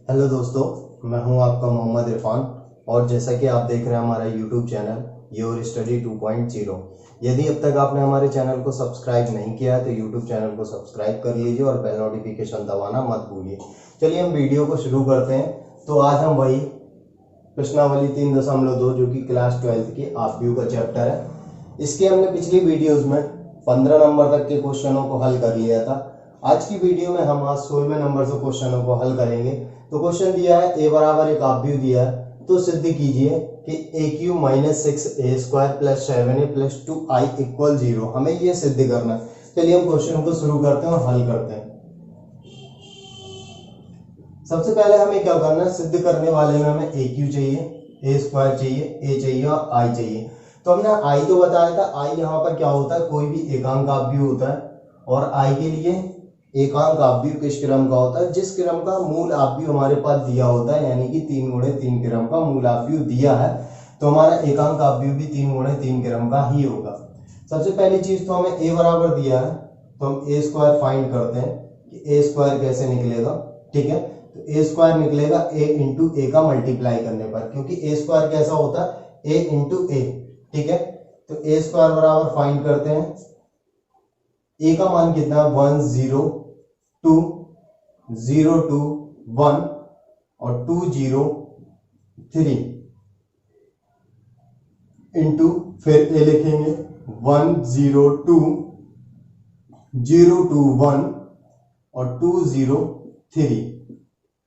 Hello दोस्तों, मैं हूं आपका मोहम्मद इरफान और जैसा कि आप देख रहे हैं हमारा यूट्यूब चैनल योर स्टडी 2.0। यदि अब तक आपने हमारे चैनल को सब्सक्राइब नहीं किया है तो यूट्यूब चैनल को सब्सक्राइब कर लीजिए और बेल नोटिफिकेशन दबाना मत भूलिए। चलिए हम वीडियो को शुरू करते हैं। तो आज हम वही प्रश्नावली 3.2 जो कि क्लास 12 की आपव्यू का चैप्टर है, इसके हमने पिछली वीडियोज में 15 नंबर तक के क्वेश्चनों को हल कर लिया था। आज की वीडियो में हम आज 16वें नंबर से क्वेश्चनों को हल करेंगे। तो क्वेश्चन दिया है ए बराबर एक आपव्यू दिया है, तो सिद्ध कीजिए कि a q minus 6a² plus 7a plus 2i equal 0। हमें ये सिद्ध करना है। चलिए हम क्वेश्चन को शुरू करते हैं और हल करते हैं। सबसे पहले हमें क्या करना है, सिद्ध करने वाले में हमें ए क्यू चाहिए, a² चाहिए, a चाहिए और i चाहिए। तो हमने i तो बताया था, i यहाँ पर क्या होता है, कोई भी एकांक आपव्यू होता है और i के लिए एकांक आपव्यू किस क्रम का होता है, जिस क्रम का मूल आपव्यू हमारे पास दिया होता है, यानी कि 3 गुणे 3 क्रम का मूल आपव्यू दिया है, तो हमारा एकांक आपव्यू भी 3 गुणे 3 क्रम का ही होगा। सबसे पहली चीज तो हमें a बराबर दिया है, तो हम a² फाइंड करते हैं कि a² कैसे निकलेगा। ठीक है, तो a² निकलेगा a इंटू ए का मल्टीप्लाई करने पर, क्योंकि a² कैसा होता है, a इंटू ए। ठीक है, तो a² बराबर फाइंड करते हैं, a का मान कितना है 1 0 2 0 2 1 और 2 0 3 इंटू फिर a लिखेंगे 1 0 2 0 2 1 और 2 0 3।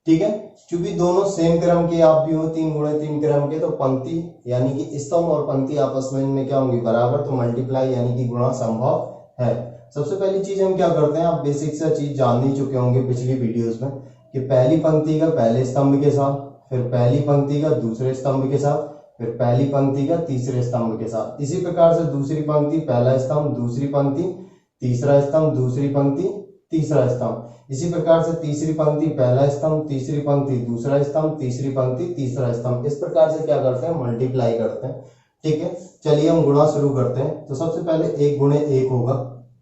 ठीक है, क्योंकि दोनों सेम क्रम के आप भी हो, 3 गुणे 3 क्रम के, तो पंक्ति यानी कि स्तंभ और पंक्ति आपस में इनमें क्या होंगी, बराबर, तो मल्टीप्लाई यानी कि गुणा संभव है। सबसे पहली चीज हम क्या करते हैं, आप बेसिक सा चीज जान ही चुके होंगे पिछली वीडियोस में, कि पहली पंक्ति का पहले स्तंभ के साथ, फिर पहली पंक्ति का दूसरे स्तंभ के साथ, फिर पहली पंक्ति का तीसरे स्तंभ के साथ। इसी प्रकार से दूसरी पंक्ति पहला स्तंभ, दूसरी पंक्ति तीसरा स्तंभ, दूसरी पंक्ति तीसरा स्तंभ। इसी प्रकार से तीसरी पंक्ति पहला स्तंभ, तीसरी पंक्ति दूसरा स्तंभ, तीसरी पंक्ति तीसरा स्तंभ। इस प्रकार से क्या करते हैं, मल्टीप्लाई करते हैं। ठीक है, चलिए हम गुणा शुरू करते हैं। तो सबसे पहले 1 गुणे 1 होगा।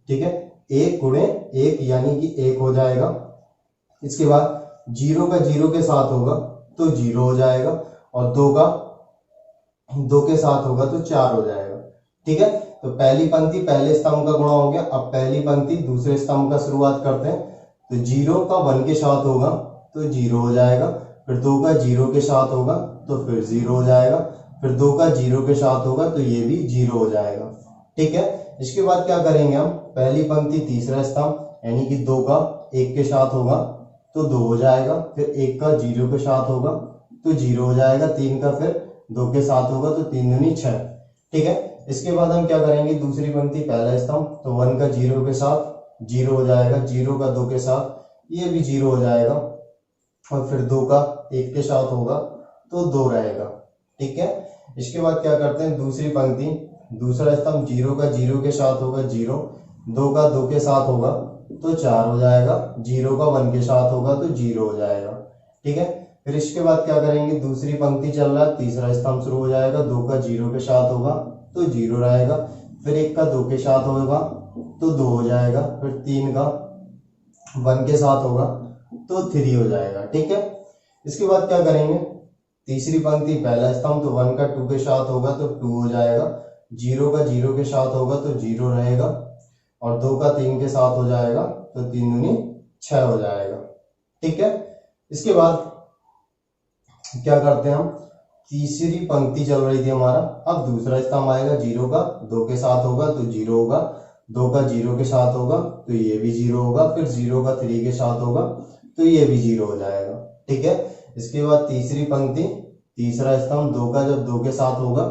ठीक है, 1 गुणे 1 यानी कि 1 हो जाएगा। इसके बाद 0 का 0 के साथ होगा तो 0 हो जाएगा, और 2 का 2 के साथ होगा तो 4 हो जाएगा। ठीक है, तो पहली पंक्ति पहले स्तंभ का गुणा हो गया। अब पहली पंक्ति दूसरे स्तंभ का शुरुआत करते हैं। तो 0 का 1 के साथ होगा तो 0 हो जाएगा, फिर 2 का 0 के साथ होगा तो फिर 0 हो जाएगा, फिर 2 का 0 के साथ होगा तो ये भी 0 हो जाएगा। ठीक है, इसके बाद क्या करेंगे हम, पहली पंक्ति तीसरा स्तंभ यानी कि 2 का 1 के साथ होगा तो 2 हो जाएगा, फिर 1 का 0 के साथ होगा तो 0 हो जाएगा, 3 का फिर 2 के साथ होगा तो 3 दूनी 6। ठीक है, इसके बाद हम क्या करेंगे, दूसरी पंक्ति पहला स्तंभ, तो 1 का 0 के साथ 0 हो जाएगा, 0 का 2 के साथ ये भी 0 हो जाएगा, और फिर 2 का 1 के साथ होगा तो 2 रहेगा। ठीक है, इसके बाद क्या करते हैं, दूसरी पंक्ति दूसरा स्तंभ 0 का 0 के साथ होगा 0, 2 का 2 के साथ होगा तो 4 हो जाएगा, 0 का 1 के साथ होगा तो 0 हो जाएगा। ठीक है, फिर इसके बाद क्या करेंगे, दूसरी पंक्ति चल रहा है, तीसरा स्तंभ शुरू हो जाएगा, 2 का 0 के साथ होगा तो 0 रहेगा, फिर 1 का 2 के साथ होगा तो 2 हो जाएगा, फिर 3 का 1 के साथ होगा तो 3 हो जाएगा। ठीक है, इसके बाद क्या करेंगे, तीसरी पंक्ति पहला स्तंभ, तो 1 का 2 के साथ होगा तो 2 हो जाएगा, 0 का 0 के साथ होगा तो 0 रहेगा, और 2 का 3 के साथ हो जाएगा तो 3 दूनी 6 हो जाएगा। ठीक है, इसके बाद क्या करते हैं हम, तीसरी पंक्ति चल रही थी हमारा, अब दूसरा स्तंभ आएगा, 0 का 2 के साथ होगा तो 0 होगा, 2 का 0 के साथ होगा तो ये भी 0 होगा, फिर 0 का 3 के साथ होगा तो ये भी 0 हो जाएगा। ठीक है, इसके बाद तीसरी पंक्ति तीसरा स्तंभ, 2 का जब 2 के साथ होगा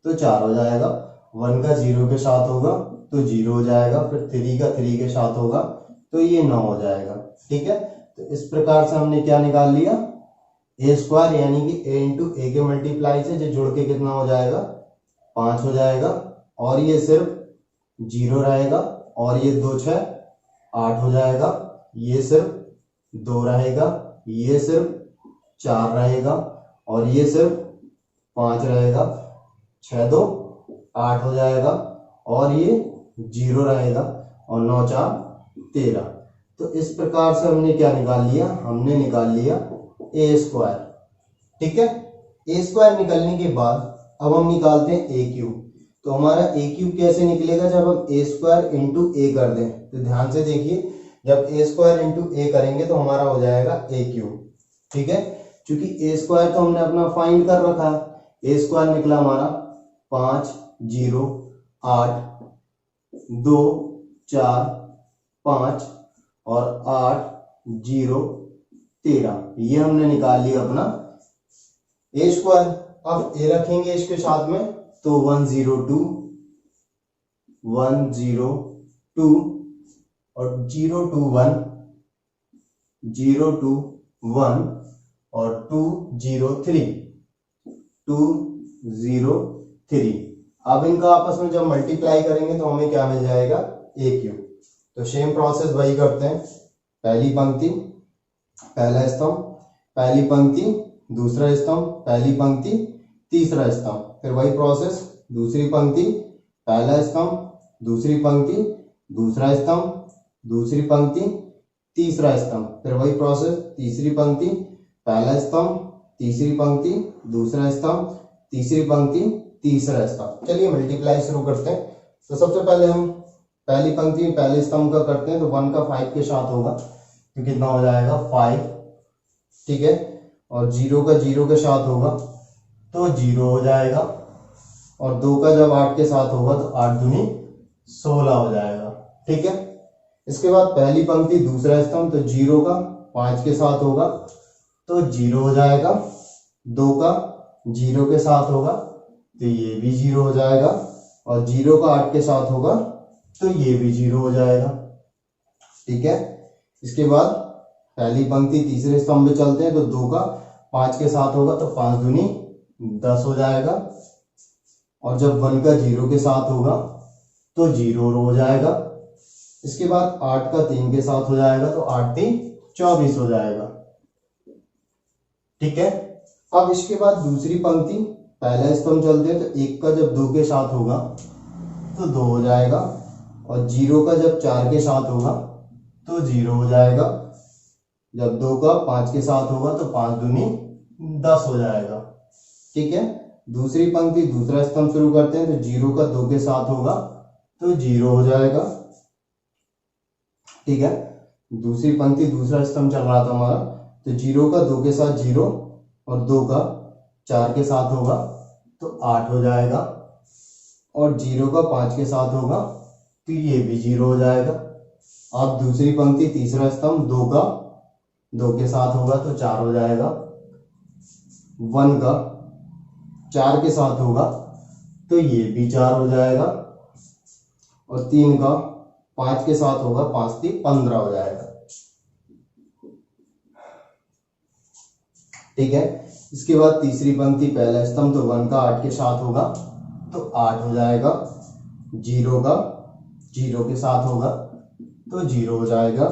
तो 4 हो जाएगा, 1 का 0 के साथ होगा तो 0 हो जाएगा, फिर 3 का 3 के साथ होगा तो ये 9 हो जाएगा। ठीक है, तो इस प्रकार से हमने क्या निकाल लिया, a² यानी कि a इंटू ए के मल्टीप्लाई से जो जुड़ के कितना हो जाएगा, 5 हो जाएगा, और ये सिर्फ 0 रहेगा, और ये 2 6 8 हो जाएगा, ये सिर्फ 2 रहेगा, ये सिर्फ 4 रहेगा, और ये सिर्फ 5 रहेगा, 6 2 8 हो जाएगा, और ये 0 रहेगा, और 9 4 13। तो इस प्रकार से हमने क्या निकाल लिया, हमने निकाल लिया ए स्क्वायर। ठीक है, ए स्क्वायर निकलने के बाद अब हम निकालते हैं ए क्यूब। तो हमारा ए क्यूब कैसे निकलेगा, जब हम ए स्क्वायर इंटू ए कर दें। तो ध्यान से देखिए, जब ए स्क्वायर इंटू ए करेंगे तो हमारा हो जाएगा ए क्यूब। ठीक है, क्योंकि ए स्क्वायर तो हमने अपना फाइंड कर रखा है, ए स्क्वायर निकला हमारा 5 0 8 2 4 5 और 8 0 13, ये हमने निकाल लिया अपना ए स्क्वायर। अब ए रखेंगे इसके साथ में तो 102 102 और 021 021 और 203 203। अब इनका आपस में जब मल्टीप्लाई करेंगे तो हमें क्या मिल जाएगा, ए क्यूब। तो सेम प्रोसेस वही करते हैं, पहली पंक्ति पहला स्तंभ, पहली पंक्ति दूसरा स्तंभ, पहली पंक्ति तीसरा स्तंभ, फिर वही प्रोसेस दूसरी पंक्ति पहला स्तंभ, दूसरी पंक्ति दूसरा स्तंभ, दूसरी पंक्ति तीसरा स्तंभ, फिर वही प्रोसेस तीसरी पंक्ति पहला स्तंभ, तीसरी पंक्ति दूसरा स्तंभ, तीसरी पंक्ति तीसरा स्तंभ। चलिए मल्टीप्लाई शुरू करते हैं। तो सबसे पहले हम पहली पंक्ति पहले स्तंभ का करते हैं, तो 1 का 5 के साथ होगा तो कितना हो जाएगा 5। ठीक है, और 0 का 0 के साथ होगा तो 0 हो जाएगा, और 2 का जब 8 के साथ होगा तो 8 दूनी 16 हो जाएगा। ठीक है, इसके बाद पहली पंक्ति दूसरा स्तंभ, तो 0 का 5 के साथ होगा तो 0 हो जाएगा, 2 का 0 के साथ होगा तो ये भी 0 हो जाएगा, और 0 का 8 के साथ होगा तो ये भी 0 हो जाएगा। ठीक है, इसके बाद पहली पंक्ति तीसरे स्तंभ में चलते हैं, तो 2 का 5 के साथ होगा तो 5 दूनी 10 हो जाएगा, और जब 1 का 0 के साथ होगा तो 0 हो जाएगा। इसके बाद 8 का 3 के साथ हो जाएगा तो 8 3 24 हो जाएगा। ठीक है, अब इसके बाद दूसरी पंक्ति पहला स्तंभ चलते हैं, तो 1 का जब 2 के साथ होगा तो 2 हो जाएगा, और 0 का जब 4 के साथ होगा तो 0 हो जाएगा, जब 2 का 5 के साथ होगा तो 5 दूनी 10 हो जाएगा। ठीक है, दूसरी पंक्ति दूसरा स्तंभ शुरू करते हैं, तो 0 का 2 के साथ होगा तो 0 हो जाएगा। ठीक है, दूसरी पंक्ति दूसरा स्तंभ चल रहा था हमारा, तो 0 का 2 के साथ 0 और 2 का 4 के साथ होगा तो 8 हो जाएगा, और 0 का 5 के साथ होगा तो ये भी 0 हो जाएगा। अब दूसरी पंक्ति तीसरा स्तंभ 2 का 2 के साथ होगा तो 4 हो जाएगा, 1 का 4 के साथ होगा तो ये भी 4 हो जाएगा, और 3 का 5 के साथ होगा 5 3 15 हो जाएगा। ठीक है, इसके बाद तीसरी पंक्ति पहला स्तंभ, तो 1 का 8 के साथ होगा तो 8 हो जाएगा, 0 का 0 के साथ होगा तो 0 हो जाएगा,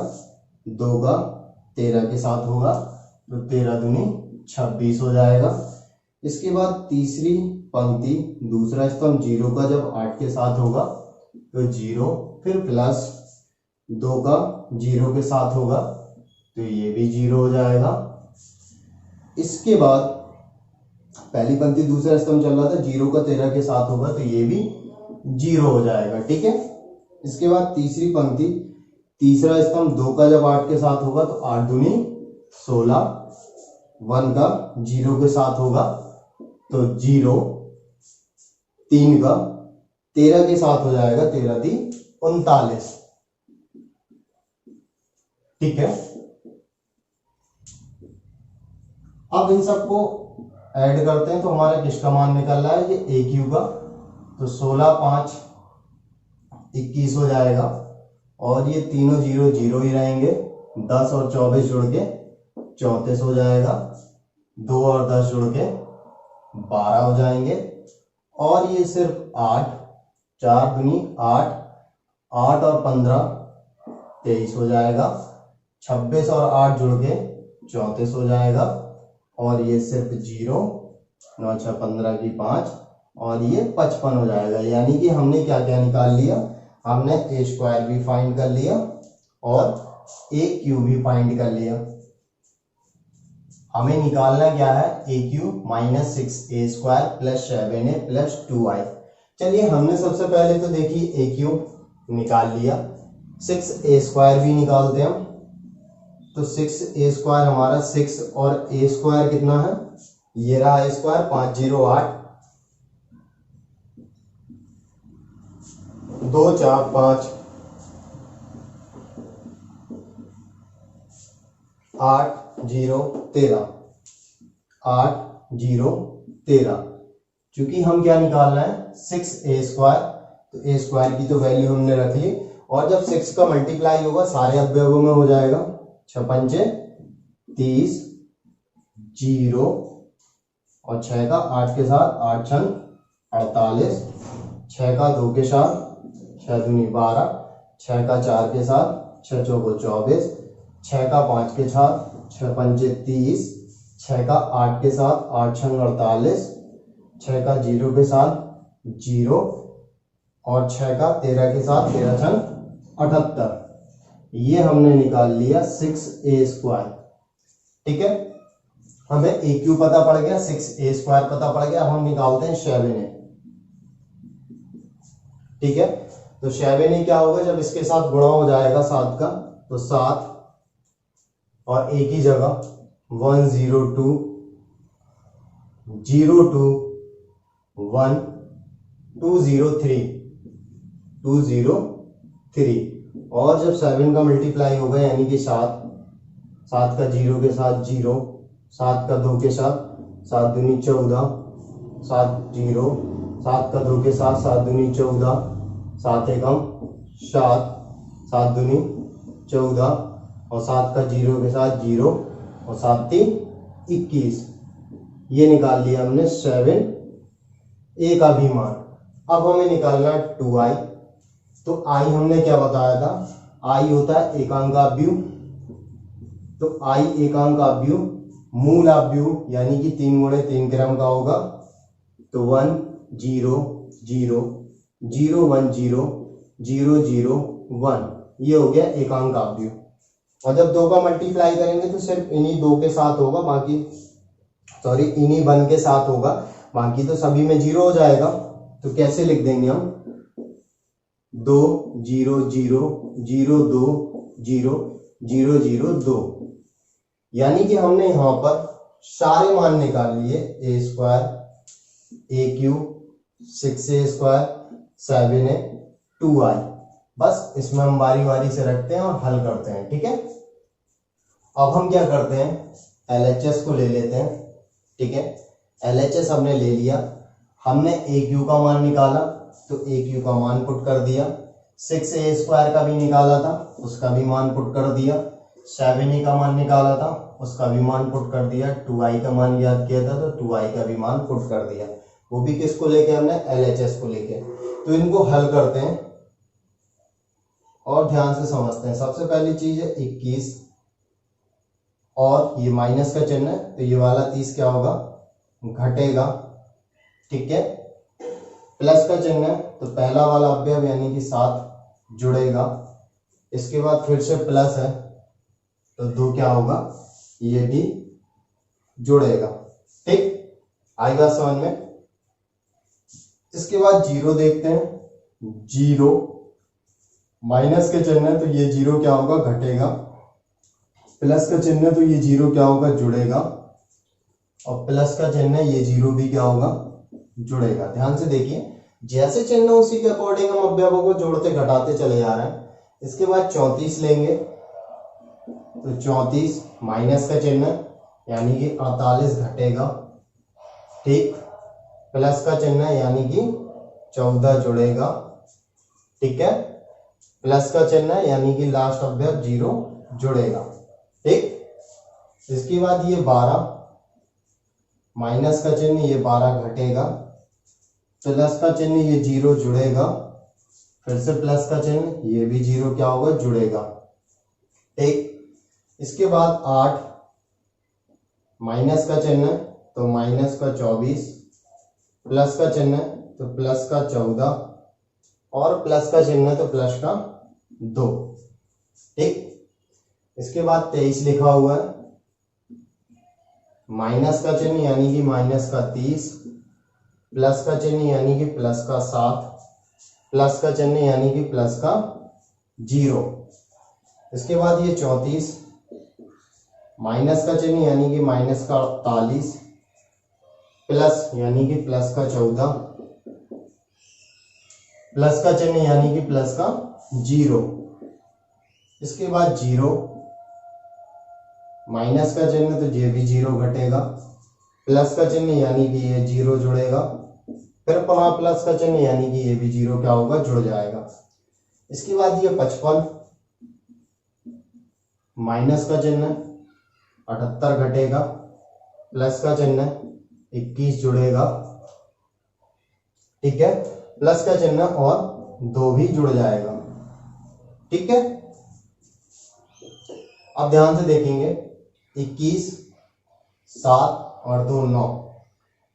2 का 13 के साथ होगा तो 13 दूनी 26 हो जाएगा। इसके बाद तीसरी पंक्ति दूसरा स्तंभ 0 का जब 8 के साथ होगा तो 0, फिर प्लस 2 का 0 के साथ होगा तो ये भी 0 हो जाएगा। इसके बाद पहली पंक्ति दूसरा स्तंभ चल रहा था, 0 का 13 के साथ होगा तो ये भी 0 हो जाएगा। ठीक है, इसके बाद तीसरी पंक्ति तीसरा स्तंभ 2 का जब 8 के साथ होगा तो 8 दूनी 16, 1 का 0 के साथ होगा तो 0, 3 का 13 के साथ हो जाएगा, 13 3 39। ठीक है, अब इन सबको ऐड करते हैं तो हमारा किसका मान निकल रहा है, ये ए क्यू का, तो 16 5 21 हो जाएगा, और ये तीनों 0 0 ही रहेंगे, 10 और 24 जुड़ के 34 हो जाएगा, 2 और 10 जुड़ के 12 हो जाएंगे, और ये सिर्फ 8 4 दूनी 8 8 और 15 23 हो जाएगा, 26 और 8 जुड़ के 34 हो जाएगा, और ये सिर्फ 0 9 6 15 की 5 और ये 55 हो जाएगा। यानी कि हमने क्या क्या निकाल लिया, हमने ए स्क्वायर भी फाइंड कर लिया और ए क्यूब भी फाइंड कर लिया। हमें निकालना क्या है, a q minus 6a² plus 7a plus 2i। चलिए हमने सबसे पहले तो देखिए ए क्यू निकाल लिया, 6a² भी निकालते हैं हम। तो 6a² हमारा 6 और a² कितना है, ये रहा a², 508, 2 4 5 8 0 13, 8 0 13। चूंकि हम क्या निकालना है, 6a², तो a² की तो वैल्यू हमने रख ली, और जब 6 का मल्टीप्लाई होगा सारे अवयवों में हो जाएगा, 6 पंचे 30, 0 और 6 का 8 के साथ, 8 छंग 48, 6 का 2 के साथ, 6 दूनी 12, 6 का 4 के साथ, 6 चौको 24, 6 का 5 के साथ, 6 पंचे 30, 6 का 8 के साथ, 8 छंग 48, 6 का 0 के साथ 0, और 6 का 13 के साथ 13 छंग 78। ये हमने निकाल लिया 6a²। ठीक है, हमें ए क्यू पता पड़ गया, 6a² पता पड़ गया। अब हम निकालते हैं 7a। ठीक है, तो 7a क्या होगा, जब इसके साथ गुणा हो जाएगा 7 का, तो 7 और a की जगह 102 02 1 203 203, और जब 7 का मल्टीप्लाई होगा यानी कि 7, 7 का 0 के साथ 0, 7 का 2 के साथ, 7 दूनी 14, 7 0, 7 का 2 के साथ, 7 दूनी 14, 7 एकम 7, 7 दूनी 14, और 7 का 0 के साथ 0, और 7 3 21। ये निकाल लिया हमने 7a का भी मान। अब हमें निकालना है 2i। तो i हमने क्या बताया था, i होता है एकांकाव्यू। तो i एकांकाव्यू, मूल आव्यूह यानी कि 3 गुणे 3 क्रम का होगा। तो 1 0 0 0 1 0 0 0 1, ये हो गया एकांकाव्यूह। और जब 2 का मल्टीप्लाई करेंगे तो सिर्फ इन्हीं 2 के साथ होगा, बाकी इन्हीं 1 के साथ होगा, बाकी तो सभी में 0 हो जाएगा। तो कैसे लिख देंगे हम, 2 0 0 0 2 0 0 0 2, यानी कि हमने यहां पर सारे मान निकाल लिए, a², a³ 6a², 7a, 2i। बस इसमें हम बारी बारी से रखते हैं और हल करते हैं। ठीक है, अब हम क्या करते हैं, LHS को ले लेते हैं। ठीक है, LHS हमने ले लिया, हमने AQ का मान निकाला, तो AQ का मान पुट कर दिया, 6a² का भी निकाला था, उसका भी मान पुट कर दिया, 7a का मान निकाला था, उसका भी मान पुट कर दिया, 2i का मान याद किया था, तो 2i का भी मान पुट कर दिया। वो भी किसको लेके, हमने LHS को लेके। तो इनको हल करते हैं और ध्यान से समझते हैं। सबसे पहली चीज है 21, और ये माइनस का चिन्ह है, तो ये वाला 30 क्या होगा, घटेगा। ठीक है, प्लस का चिन्ह है, तो पहला वाला अवयव यानी कि 7 जुड़ेगा। इसके बाद फिर से प्लस है, तो 2 क्या होगा, ये भी जुड़ेगा। ठीक, आई बात समझ में। इसके बाद 0 देखते हैं, 0 माइनस के चिन्ह है, तो ये 0 क्या होगा, घटेगा। प्लस का चिन्ह है, तो ये 0 क्या होगा, जुड़ेगा, और प्लस का चिन्ह है, ये 0 भी क्या होगा, जुड़ेगा। ध्यान से देखिए, जैसे चिन्ह उसी के अकॉर्डिंग हम अवयवों को जोड़ते घटाते चले जा रहे हैं। इसके बाद 34 लेंगे, तो 34 माइनस का चिन्ह यानी कि 48 घटेगा। ठीक, प्लस का चिन्ह यानी कि 14 जुड़ेगा। ठीक है, प्लस का चिन्ह यानी कि लास्ट अवयव 0 जुड़ेगा। ठीक, इसके बाद ये 12 माइनस का चिन्ह, ये 12 घटेगा, प्लस का चिन्ह ये 0 जुड़ेगा, फिर से प्लस का चिन्ह, ये भी 0 क्या होगा, जुड़ेगा। ठीक, इसके बाद 8 माइनस का चिन्ह, तो माइनस का 24, प्लस का चिन्ह तो प्लस का 14, और प्लस का चिन्ह तो प्लस का 2। ठीक, इसके बाद 23 लिखा हुआ है, माइनस का चिन्ह यानी कि माइनस का 30, प्लस का चिन्ह यानी कि प्लस का 7, प्लस का चिन्ह यानी कि प्लस का 0। इसके बाद ये 34, माइनस का चिन्ह यानी कि माइनस का 48, प्लस यानी कि प्लस का 14, प्लस का चिन्ह यानी कि प्लस का 0। इसके बाद 0, माइनस का चिन्ह तो ये भी 0 घटेगा, प्लस का चिन्ह यानी कि ये 0 जुड़ेगा, फिर पुनः प्लस का चिन्ह यानी कि ये भी 0 क्या होगा, जुड़ जाएगा। इसके बाद ये 55, माइनस का चिन्ह 78 घटेगा, प्लस का चिन्ह 21 जुड़ेगा, ठीक है, प्लस का चिन्ह और 2 भी जुड़ जाएगा, ठीक है। अब ध्यान से देखेंगे, 21, 7 और 2 9,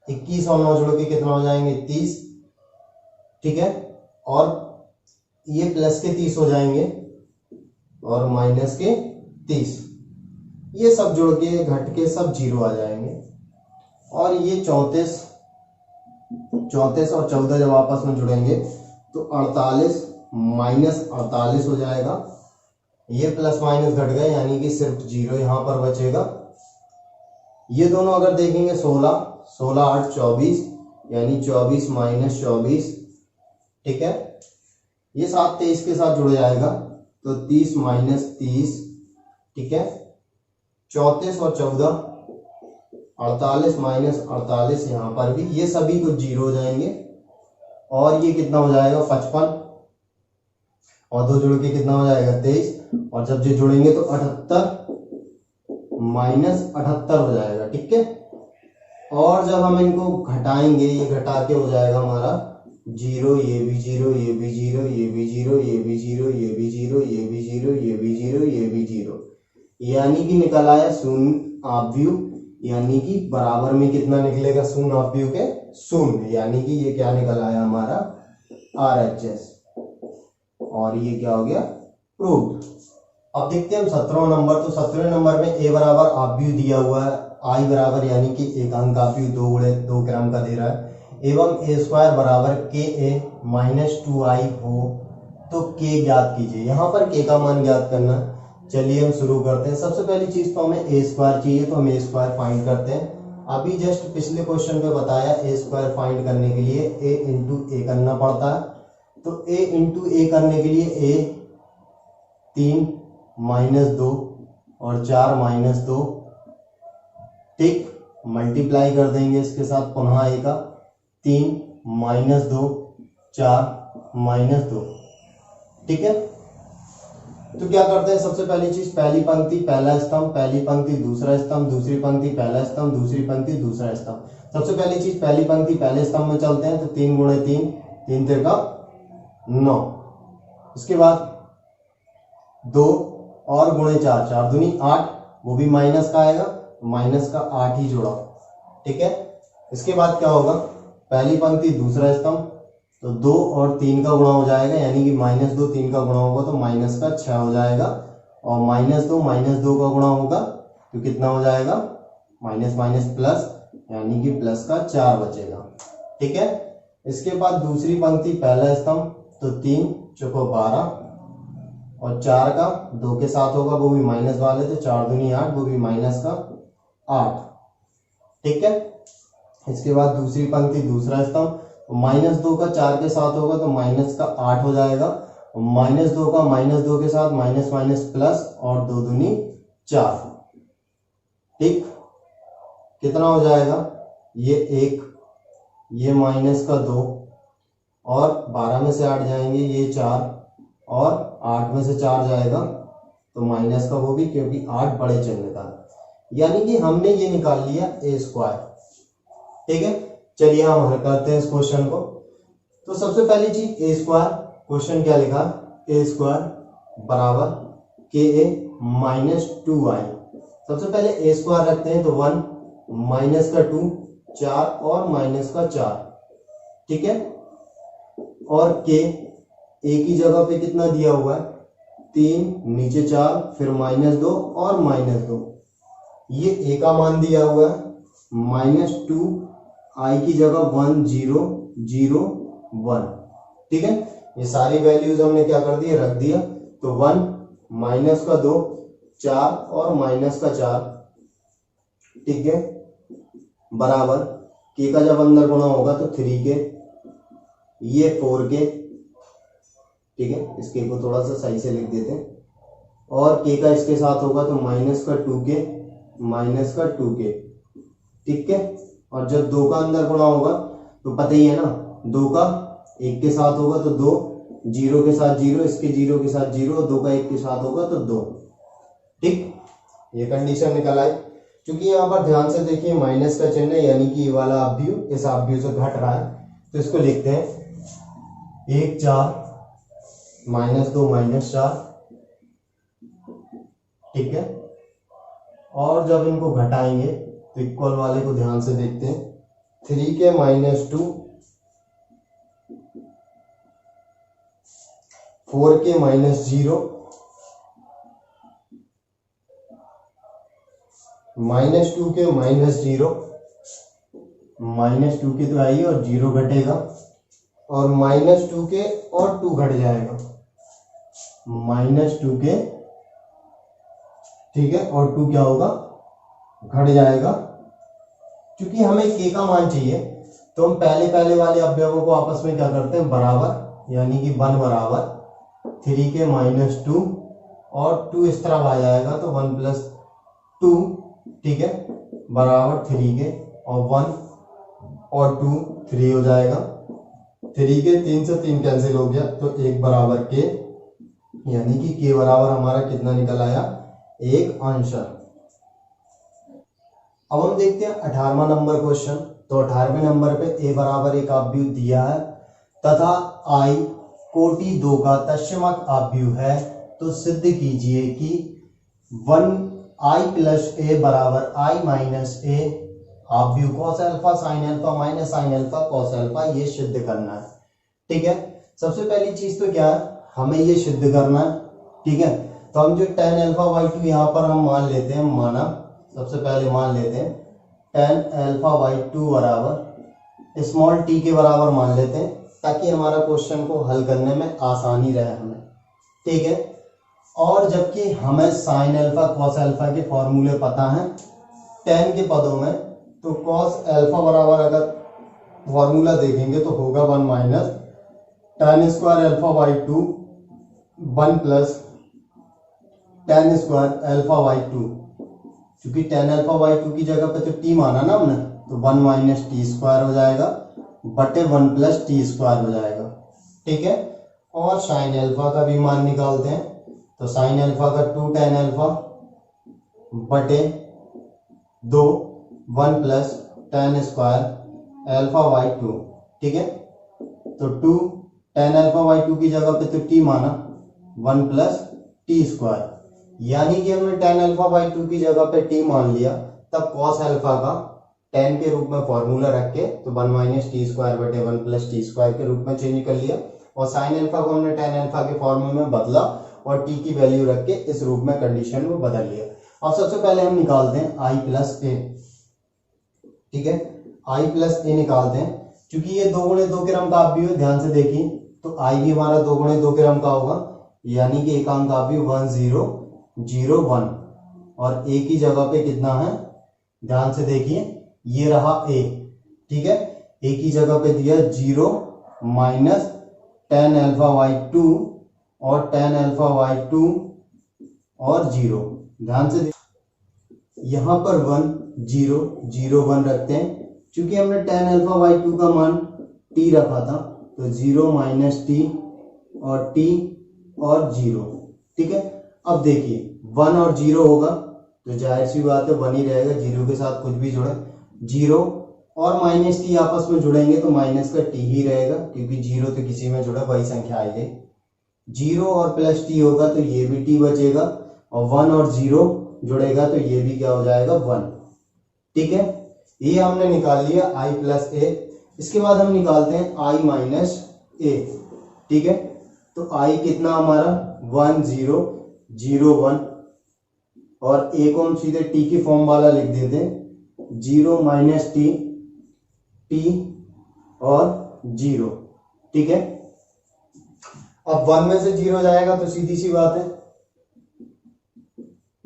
21 और 9 जोड़ के कितना हो जाएंगे, 30, ठीक है, और ये प्लस के 30 हो जाएंगे और माइनस के 30, ये सब जुड़ के घट के सब 0 आ जाएंगे। और ये 34 और 14 जब आपस में जुड़ेंगे तो 48 माइनस 48 हो जाएगा, ये प्लस माइनस घट गए यानी कि सिर्फ 0 यहां पर बचेगा। ये दोनों अगर देखेंगे 16, 16 8 24 यानी 24 माइनस 24, ठीक है, ये 7 23 के साथ जुड़ जाएगा तो 30 माइनस 30, ठीक है, 34 और 14 48 माइनस 48, यहां पर भी ये सभी कुछ 0 हो जाएंगे और ये कितना हो जाएगा 55 और 2 जुड़ के कितना हो जाएगा 23, और जब ये जुड़ेंगे तो 78 माइनस 78 हो जाएगा, ठीक है। और जब हम इनको घटाएंगे, ये घटा के हो जाएगा हमारा 0, ये भी 0, ये भी 0, ये भी 0, ये भी 0, ये भी 0, ये भी 0, ये भी 0, ये भी 0, यानी कि निकल आया शून्य आव्यूह, यानी कि बराबर में कितना निकलेगा शून्य आव्यूह के शून्य, यानी कि ये क्या निकल आया हमारा RHS, और ये क्या हो गया प्रूव्ड। अब देखते हैं हम 17वां नंबर। तो 17वें नंबर में A बराबर आव्यूह दिया हुआ है, I बराबर यानी कि एकांक आव्यूह 2 ग्राम का दे रहा है, एवं A स्क्वायर बराबर KA माइनस 2I हो तो K ज्ञात कीजिए। यहाँ पर K का मान ज्ञात करना है। चलिए हम शुरू करते हैं। सबसे पहली चीज तो हमें A स्क्वायर चाहिए, तो हम A स्क्वायर फाइंड करते हैं। अभी जस्ट पिछले क्वेश्चन पे बताया A स्क्वायर फाइंड करने के लिए A इंटू A करना पड़ता है, तो A इंटू A करने के लिए A 3 माइनस 2 और 4 माइनस 2, ठीक, मल्टीप्लाई कर देंगे इसके साथ पुनः A का 3 माइनस 2 4 माइनस 2, ठीक है। तो क्या करते हैं, सबसे पहली चीज पहली पंक्ति पहला स्तंभ, पहली पंक्ति दूसरा स्तंभ, दूसरी पंक्ति पहला स्तंभ, दूसरी पंक्ति दूसरा स्तंभ। सबसे पहली चीज पहली पंक्ति पहले स्तंभ में चलते हैं, तो 3 गुणे 3, 3 तिरका 9। इसके बाद 2 और गुणे 4, 4 दूनी 8, वो भी माइनस का आएगा, तो माइनस का 8 ही जोड़ा, ठीक है। इसके बाद क्या होगा, पहली पंक्ति दूसरा स्तंभ, तो 2 और 3 का गुणा हो जाएगा, यानी कि माइनस 2 3 का गुणा होगा तो माइनस का 6 हो जाएगा, और माइनस 2 का गुणा होगा तो कितना हो जाएगा, माइनस माइनस प्लस, यानी कि प्लस का 4 बचेगा, ठीक है। इसके बाद दूसरी पंक्ति पहला स्तंभ, तो 3 चौको 12 और 4 का 2 के साथ होगा, वो भी माइनस वाले, तो 4 दूनी 8, वो भी माइनस का 8, ठीक है। इसके बाद दूसरी पंक्ति दूसरा स्तंभ, माइनस 2 का 4 के साथ होगा तो माइनस का 8 हो जाएगा, माइनस 2 का माइनस 2 के साथ माइनस माइनस प्लस, और 2 दूनी 4, ठीक, कितना हो जाएगा, ये 1, ये माइनस का 2, और 12 में से 8 जाएंगे ये 4, और 8 में से 4 जाएगा तो माइनस का वो भी, क्योंकि 8 बड़े चिन्ह का, यानी कि हमने ये निकाल लिया A स्क्वायर, ठीक है। चलिए हम हल करते हैं इस क्वेश्चन को। तो सबसे पहली चीज A स्क्वायर, क्वेश्चन क्या लिखा, A स्क्वायर बराबर KA माइनस 2I। सबसे पहले A स्क्वायर रखते हैं, तो 1 माइनस का 2 4 और माइनस का 4, ठीक है, और K A की जगह पे कितना दिया हुआ है 3, नीचे 4, फिर माइनस 2 और माइनस 2, ये ए का मान दिया हुआ है -2 i की जगह 1 0 0 1, ठीक है। ये सारी वैल्यूज हमने क्या कर दी, रख दिया। तो 1 माइनस का 2 4 और माइनस का 4, ठीक है, बराबर के का जब अंदर गुणा होगा तो 3 के, ये 4 के, ठीक है, इस के को थोड़ा सा सही से लिख देते हैं, और के का इसके साथ होगा तो माइनस का 2 के माइनस का 2 के, ठीक है। और जब 2 का अंदर गुणा होगा तो पता ही है ना, 2 का 1 के साथ होगा तो 2, 0 के साथ 0, इसके 0 के साथ 0, और 2 का 1 के साथ होगा तो 2, ठीक। ये कंडीशन निकल आई। क्योंकि यहाँ पर ध्यान से देखिए माइनस का चिन्ह है, यानी कि ये वाला अवयु इस अवयु से घट रहा है, तो इसको लिखते हैं 1 4 -2 -4, ठीक है। और जब इनको घटाएंगे तो इक्वल वाले को ध्यान से देखते हैं, 3 के -2, 4 के -0, -2 के -0, -2 की तो आई और 0 घटेगा, और -2 के और 2 घट जाएगा, -2 के, ठीक है, और 2 क्या होगा, घट जाएगा। क्योंकि हमें के का मान चाहिए तो हम पहले वाले अवयवों को आपस में क्या करते हैं, बराबर, यानी कि 1 बराबर 3 के -2, और 2 इस तरफ आ जाएगा तो 1 + 2, ठीक है, बराबर 3 के, और 1 और 2 3 हो जाएगा, 3 के 3 से 3 कैंसिल हो गया, तो 1 बराबर के, यानी कि के बराबर हमारा कितना निकल आया, 1 आंसर। अब हम देखते हैं 18वां नंबर क्वेश्चन। तो 18वें नंबर पे ए बराबर एक अवयव दिया है तथा आई कोटि 2 का तत्समक अवयव है, तो सिद्ध कीजिए कि 1i + a बराबर i - a अवयव cos alpha sin alpha minus sin alpha cos alpha, ये सिद्ध करना है, ठीक है। सबसे पहली चीज तो क्या है, हमें ये सिद्ध करना है, ठीक है। तो हम जो tan अल्फा/2 यहाँ पर हम मान लेते हैं, माना सबसे पहले मान लेते हैं tan अल्फा/2 बराबर स्मॉल t के बराबर मान लेते हैं, ताकि हमारा क्वेश्चन को हल करने में आसानी रहे हमें, ठीक है। और जबकि हमें sin अल्फा cos अल्फा के फॉर्मूले पता हैं tan के पदों में, तो cos अल्फा बराबर अगर फॉर्मूला देखेंगे तो होगा 1 - tan² अल्फा/2 1 + tan² अल्फा/2, क्योंकि tan अल्फा/2 की जगह पे तो t माना ना हमने, तो 1 - t² हो जाएगा बटे 1 + t² हो जाएगा, ठीक है। और sin अल्फा का भी मान निकालते हैं, तो sin अल्फा का 2 tan अल्फा बटे 2 1 + tan² अल्फा/2, ठीक है। तो 2 tan अल्फा/2 की जगह पे तो t माना 1 + t², यानी कि हमने tan अल्फा/2 की जगह पे t मान लिया, तब cos अल्फा का tan के रूप में फॉर्मूला रख के तो 1 - t² बटे 1 + t² के रूप में चेंज कर लिया, और sin अल्फा को हमने tan अल्फा के फॉर्मूले में बदला और t की वैल्यू रख के इस रूप में कंडीशन में बदल लिया। अब सबसे पहले हम निकालते हैं i + a, ठीक है, i + a निकालते हैं। क्योंकि ये 2 × 2 क्रम का अवयव है, ध्यान से देखिए, तो i भी हमारा 2 × 2 क्रम का होगा, यानी कि एकांक अवयव 1 0 0 1, और a की जगह पे कितना है, ध्यान से देखिए, ये रहा a, ठीक है, a की जगह पे दिया 0 - tan अल्फा/2 और tan अल्फा/2 और 0, ध्यान से यहाँ पर 1 0 0 1 रखते हैं। क्योंकि हमने tan अल्फा/2 का मान t रखा था, तो 0 - t और t और 0, ठीक है। अब देखिए 1 और 0 होगा तो जाहिर सी बात है 1 ही रहेगा, 0 के साथ कुछ भी जुड़े, 0 और -t आपस में जुड़ेंगे तो माइनस का t ही रहेगा, क्योंकि 0 तो किसी में जुड़ा वही संख्या आई गई, 0 और +t होगा तो ये भी t बचेगा, और 1 और 0 जुड़ेगा तो ये भी क्या हो जाएगा, 1, ठीक है। ये हमने निकाल लिया i + a। इसके बाद हम निकालते हैं i - a, ठीक है। तो i कितना हमारा 1 0 0 1, और ए को हम सीधे टी की फॉर्म वाला लिख देते हैं, 0 माइनस टी, टी और 0, ठीक है। अब 1 में से 0 जाएगा तो सीधी सी बात है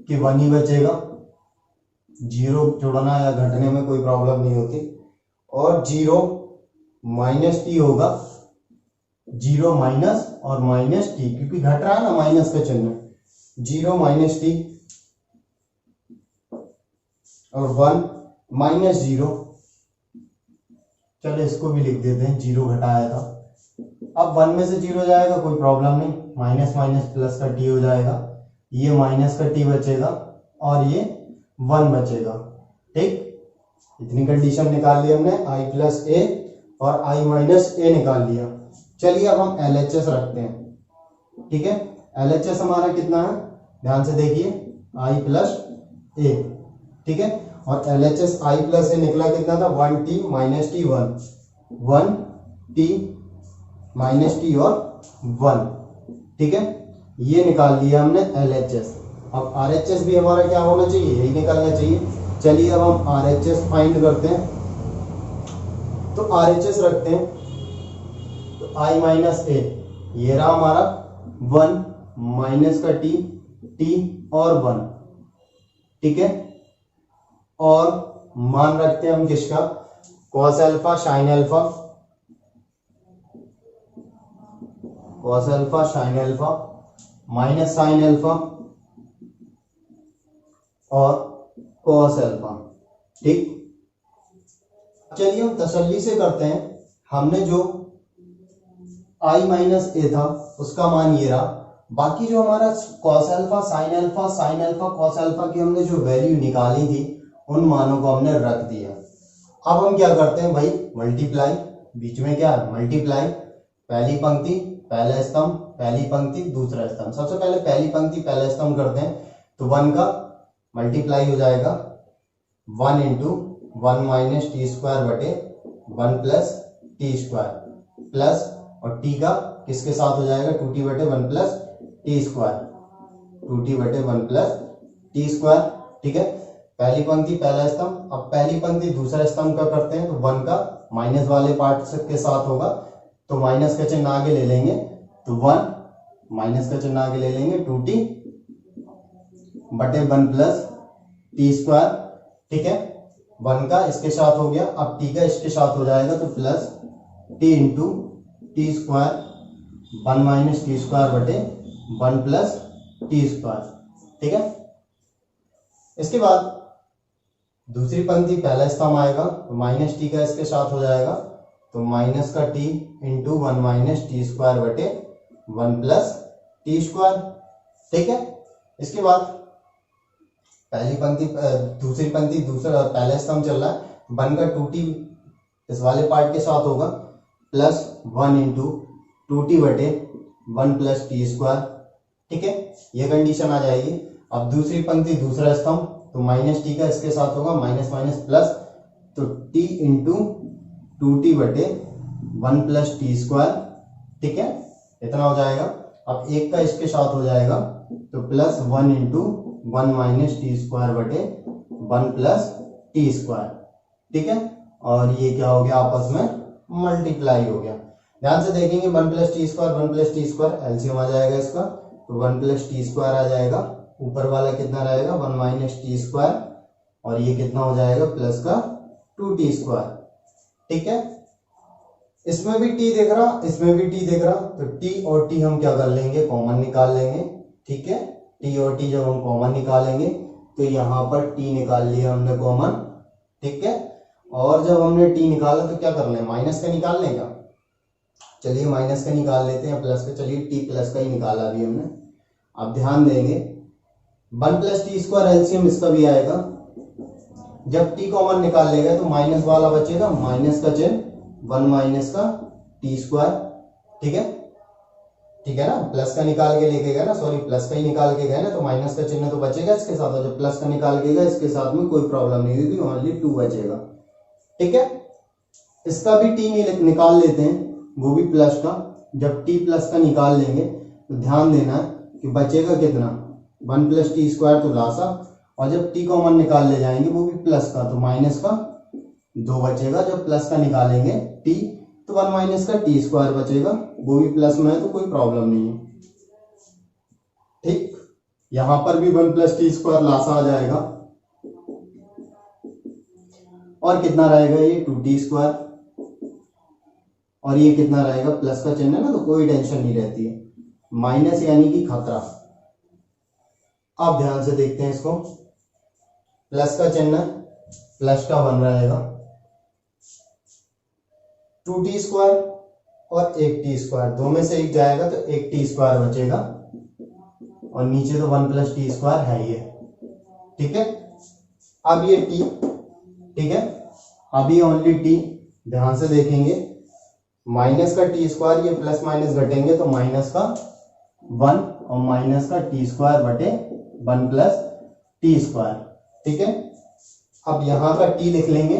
कि 1 ही बचेगा, 0 जोड़ना या घटने में कोई प्रॉब्लम नहीं होती। और 0 माइनस टी होगा, 0 माइनस और माइनस टी, क्योंकि घट रहा है ना माइनस का चिन्ह, 0 माइनस टी और 1 माइनस 0, चलो इसको भी लिख देते हैं, 0 घटाया था। अब 1 में से 0 जाएगा कोई प्रॉब्लम नहीं, माइनस माइनस प्लस का टी हो जाएगा, ये माइनस का टी बचेगा और ये 1 बचेगा, ठीक। इतनी कंडीशन निकाल ली हमने, i प्लस ए और i माइनस ए निकाल लिया। चलिए अब हम LHS रखते हैं, ठीक है। LHS हमारा कितना है, ध्यान से देखिए, i प्लस ए, ठीक है। और LHS i प्लस ए निकला कितना था, 1t minus T 1t minus T और 1, ठीक है। ये निकाल लिया हमने LHS। अब RHS भी हमारा क्या होना चाहिए, यही निकालना चाहिए। चलिए अब हम RHS फाइंड करते हैं, तो RHS रखते हैं, तो i माइनस ए, ये रहा हमारा 1 माइनस का t और 1, ठीक है। और मान रखते हैं हम किसका, cos alpha sine alpha, cos alpha sine alpha minus sine alpha और cos अल्फा, ठीक। चलिए हम तसल्ली से करते हैं, हमने जो i माइनस ए था उसका मान ये रहा, बाकी जो हमारा cos alpha sine alpha cos alpha की हमने जो वैल्यू निकाली थी उन मानों को हमने रख दिया। अब हम क्या करते हैं भाई, मल्टीप्लाई, बीच में क्या है मल्टीप्लाई, पहली पंक्ति पहला स्तंभ, पहली पंक्ति दूसरा स्तंभ। सबसे पहले पहली पंक्ति पहला स्तंभ करते हैं, तो 1 का मल्टीप्लाई हो जाएगा 1 इंटू 1 माइनस टी स्क्वायर बटे 1 प्लस टी स्क्वायर, प्लस और टी का किसके साथ हो जाएगा, 2t बटे 1 प्लस टी स्क्वायर, 2t बटे 1 प्लस टी स्क्वायर, ठीक है। पहली पंक्ति पहला स्तंभ। अब पहली पंक्ति दूसरा स्तंभ का करते हैं, तो 1 का माइनस वाले पार्ट के साथ होगा, तो माइनस का चिन्ह आगे ले लेंगे, तो 1 माइनस का चिन्ह आगे ले लेंगे, 2t बटे 1 प्लस टी स्क्वायर, ठीक है। 1 का इसके साथ हो गया, अब t का इसके साथ हो जाएगा, तो plus t into T square 1 minus T square बटे 1 प्लस टी स्क्वायर, ठीक है। इसके बाद दूसरी पंक्ति पहला स्तंभ आएगा, तो माइनस टी का इसके साथ हो जाएगा, तो माइनस का t into 1 minus T square बटे 1 प्लस टी स्क्वायर, ठीक है। इसके बाद पहली पंक्ति दूसरी पंक्ति दूसरा पहला स्तंभ चल रहा है, 1 का 2t इस वाले पार्ट के साथ होगा, प्लस 1 इंटू 2t बटे 1 प्लस टी स्क्वायर, ठीक है। ये कंडीशन आ जाएगी। अब दूसरी पंक्ति दूसरा स्तंभ, तो माइनस टी का इसके साथ होगा, माइनस माइनस प्लस, तो t इंटू 2t बटे 1 प्लस टी स्क्वायर, ठीक है, इतना हो जाएगा। अब एक का इसके साथ हो जाएगा, तो plus 1 into 1 minus T square बटे 1 प्लस टी स्क्वायर, ठीक है। और ये क्या हो गया, आपस में मल्टीप्लाई हो गया। ध्यान से देखेंगे, 1 प्लस टी स्क्वायर एलसीएम आ जाएगा इसका, तो 1 प्लस टी स्क्वायर आ जाएगा, ऊपर वाला कितना रहेगा 1 माइनस टी स्क्वायर, और ये कितना हो जाएगा प्लस का 2t स्क्वायर, ठीक है। इसमें भी t दिख रहा, इसमें भी t दिख रहा, तो t और t हम क्या कर लेंगे, कॉमन निकाल लेंगे, ठीक है। t और t जब हम कॉमन निकालेंगे, तो यहाँ पर t निकाल लिया हमने कॉमन, ठीक है। और जब हमने t निकाला तो क्या कर लें, माइनस का निकाल लें क्या, चलिए माइनस का निकाल लेते हैं, प्लस का, चलिए t प्लस का ही निकाला अभी हमने। अब ध्यान देंगे, 1 प्लस टी स्क्वायर एलसीएम इसका भी आएगा, जब t कॉमन निकाल लेगा तो माइनस वाला बचेगा, माइनस का चिन्ह 1 माइनस का टी स्क्वायर, ठीक है, ठीक है ना। प्लस का निकाल के लेके गए ना, सॉरी प्लस का ही निकाल के गए ना, तो माइनस का चिन्ह तो बचेगा इसके साथ, और जब प्लस का निकाल के गए इसके साथ में कोई प्रॉब्लम नहीं होगी, ओनली 2 बचेगा, ठीक है। इसका भी t निकाल लेते हैं, वो भी प्लस का। जब t प्लस का निकाल लेंगे तो ध्यान देना कि बचेगा कितना, 1 प्लस टी स्क्वायर तो लासा, और जब टी कॉमन निकाल ले जाएंगे वो भी प्लस का, तो माइनस का 2 बचेगा। जब प्लस का निकालेंगे टी तो 1 माइनस का टी स्क्वायर बचेगा, वो भी प्लस में है तो कोई प्रॉब्लम नहीं है। ठीक, यहां पर भी 1 प्लस टी स्क्वायर लासा आ जाएगा, और कितना रहेगा ये 2t स्क्वायर, और ये कितना रहेगा प्लस का चिन्ह है ना, तो कोई टेंशन नहीं रहती है, माइनस यानी कि खतरा। अब ध्यान से देखते हैं इसको, प्लस का चिन्ह प्लस का 1 रहेगा, 2t स्क्वायर और 1t स्क्वायर, दो में से एक जाएगा तो 1t स्क्वायर बचेगा, और नीचे तो 1 प्लस टी स्क्वायर है ही है। ठीक है, अब ये t, ठीक है, अभी ओनली t, ध्यान से देखेंगे माइनस का टी स्क्वायर, ये प्लस माइनस घटेंगे तो माइनस का 1 और माइनस का टी स्क्वायर बटे 1 प्लस टी स्क्वायर। ठीक है, अब यहां का t लिख लेंगे,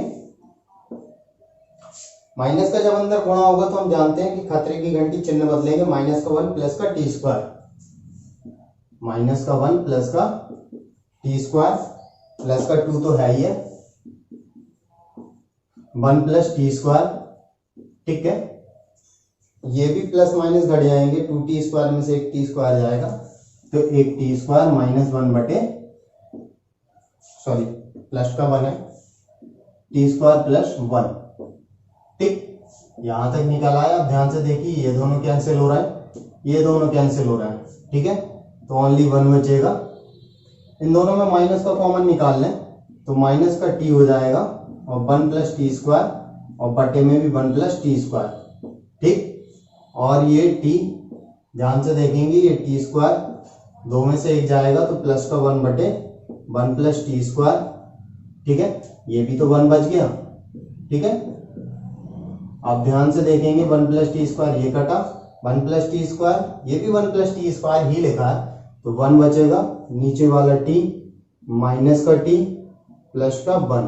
माइनस का जब अंदर गुणा होगा तो हम जानते हैं कि खतरे की घंटी चिन्ह बदलेंगे, माइनस का 1 प्लस का टी स्क्वायर, माइनस का 1 प्लस का टी स्क्वायर, प्लस का 2 तो है ही है, 1 प्लस टी स्क्वायर। ठीक है, ये भी प्लस माइनस घट जाएंगे, 2t स्क्वायर में से 1t स्क्वायर जाएगा, तो 1t स्क्वायर माइनस 1 बटे, सॉरी प्लस का 1 है, टी स्क्वायर प्लस 1। ठीक, यहां तक निकल आया। अब ध्यान से देखिए, ये दोनों कैंसिल हो रहा है, ये दोनों कैंसिल हो रहा है। ठीक है, तो ओनली 1 बचेगा। इन दोनों में माइनस का कॉमन निकाल लें तो माइनस का t हो जाएगा, और 1 प्लस टी स्क्वायर, और बटे में भी 1 प्लस टी स्क्वायर। ठीक, और ये t, ध्यान से देखेंगे ये टी स्क्वायर, दो में से एक जाएगा तो प्लस का 1 बटे 1 प्लस टी स्क्वायर। ठीक है, ये भी तो 1 बच गया। ठीक है, आप ध्यान से देखेंगे 1 प्लस टी स्क्वायर ये कटा, 1 प्लस टी स्क्वायर, ये भी 1 प्लस टी स्क्वायर ही लिखा है, तो 1 बचेगा, नीचे वाला t माइनस का t प्लस का 1,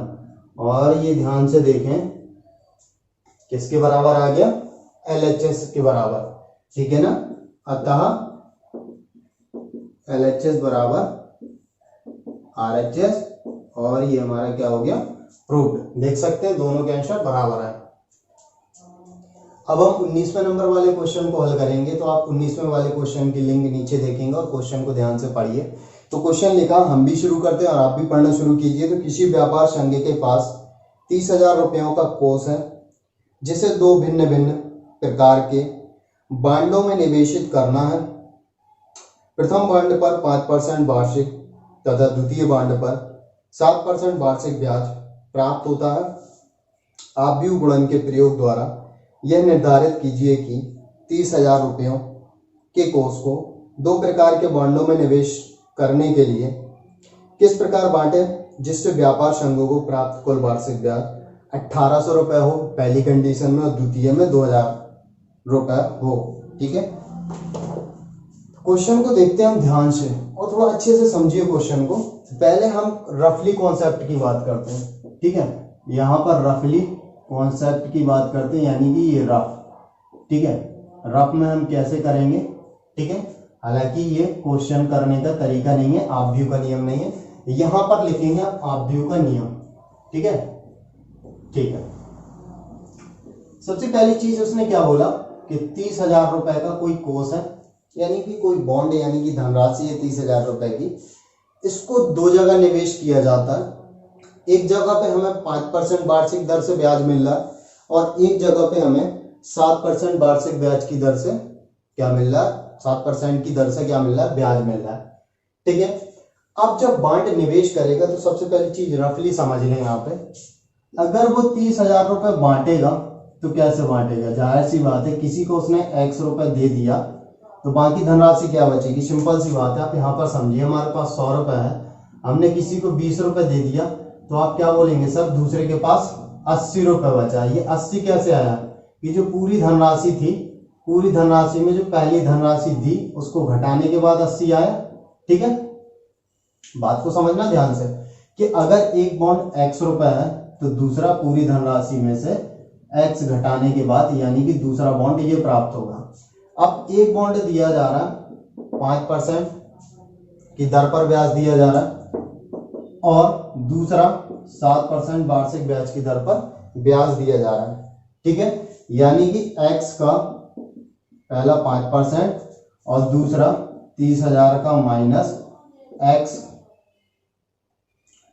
और ये ध्यान से देखें किसके बराबर आ गया, LHS के बराबर। ठीक है ना, अतः LHS बराबर RHS, और ये हमारा क्या हो गया, प्रूव्ड। देख सकते हैं दोनों के आंसर बराबर है। अब हम 19वें नंबर वाले क्वेश्चन को हल करेंगे, तो आप 19वें वाले क्वेश्चन की लिंक नीचे देखेंगे और क्वेश्चन को ध्यान से पढ़िए। तो क्वेश्चन लिखा, हम भी शुरू करते हैं और आप भी पढ़ना शुरू कीजिए। तो किसी व्यापार संघ के पास 30,000 रुपयों का कोष है, जिसे 2 भिन्न भिन्न प्रकार के बांडों में निवेशित करना है। प्रथम बांड पर 5% वार्षिक तथा द्वितीय बांड पर 7% वार्षिक ब्याज प्राप्त होता है। आव्यूह गुणन के प्रयोग द्वारा यह निर्धारित कीजिए कि 30,000 रुपयों के कोष को 2 प्रकार के बांडों में निवेश करने के लिए किस प्रकार बांटे, जिससे व्यापार संघों को प्राप्त कुल वार्षिक ब्याज 1800 रुपये हो पहली कंडीशन में, और द्वितीय में 2000 रुपये हो। ठीक है, क्वेश्चन को देखते हैं हम ध्यान से और थोड़ा अच्छे से समझिए क्वेश्चन को। पहले हम रफली कॉन्सेप्ट की बात करते हैं। ठीक है, यहाँ पर रफली कॉन्सेप्ट की बात करते हैं, यानी कि ये रफ। ठीक है, रफ में हम कैसे करेंगे। ठीक है, हालांकि ये क्वेश्चन करने का तरीका नहीं है, आव्यूह का नियम नहीं है, यहां पर लिखेंगे आप आव्यूह का नियम। ठीक है, ठीक है। सबसे पहली चीज उसने क्या बोला कि 30,000 रुपए का कोई कोष है, यानी कि कोई बॉन्ड, यानी कि धनराशि है 30,000 रुपए की। इसको 2 जगह निवेश किया जाता है। एक जगह पे हमें 5% वार्षिक दर से ब्याज मिल रहा है, और एक जगह पे हमें 7% वार्षिक ब्याज की दर से क्या मिल रहा है, 7% की दर से क्या मिल रहा है, ब्याज मिल रहा है। ठीक है, अब जब बांड निवेश करेगा तो सबसे पहली चीज रफली समझ लें। यहाँ पे अगर वो 30,000 रुपए बांटेगा तो कैसे बांटेगा, जाहिर सी बात है किसी को उसने x रुपए दे दिया तो बाकी धनराशि क्या बचेगी, सिंपल सी बात है। आप यहाँ पर समझिए, हमारे पास 100 रुपए है, हमने किसी को 20 रुपए दे दिया, तो आप क्या बोलेंगे, सर दूसरे के पास 80 रुपए बचा। ये 80 कैसे आया, कि जो पूरी धनराशि थी, पूरी धनराशि में जो पहली धनराशि थी उसको घटाने के बाद 80 आया। ठीक है, बात को समझना ध्यान से, कि अगर एक बॉन्ड x रुपए है तो दूसरा पूरी धनराशि में से x घटाने के बाद, यानी कि दूसरा बॉन्ड ये प्राप्त होगा। अब एक बॉन्ड दिया जा रहा है 5%, की दर पर ब्याज दिया जा रहा है, और दूसरा 7% वार्षिक ब्याज की दर पर ब्याज दिया जा रहा है। ठीक है, यानी कि x का पहला 5% और दूसरा 30,000 का माइनस x,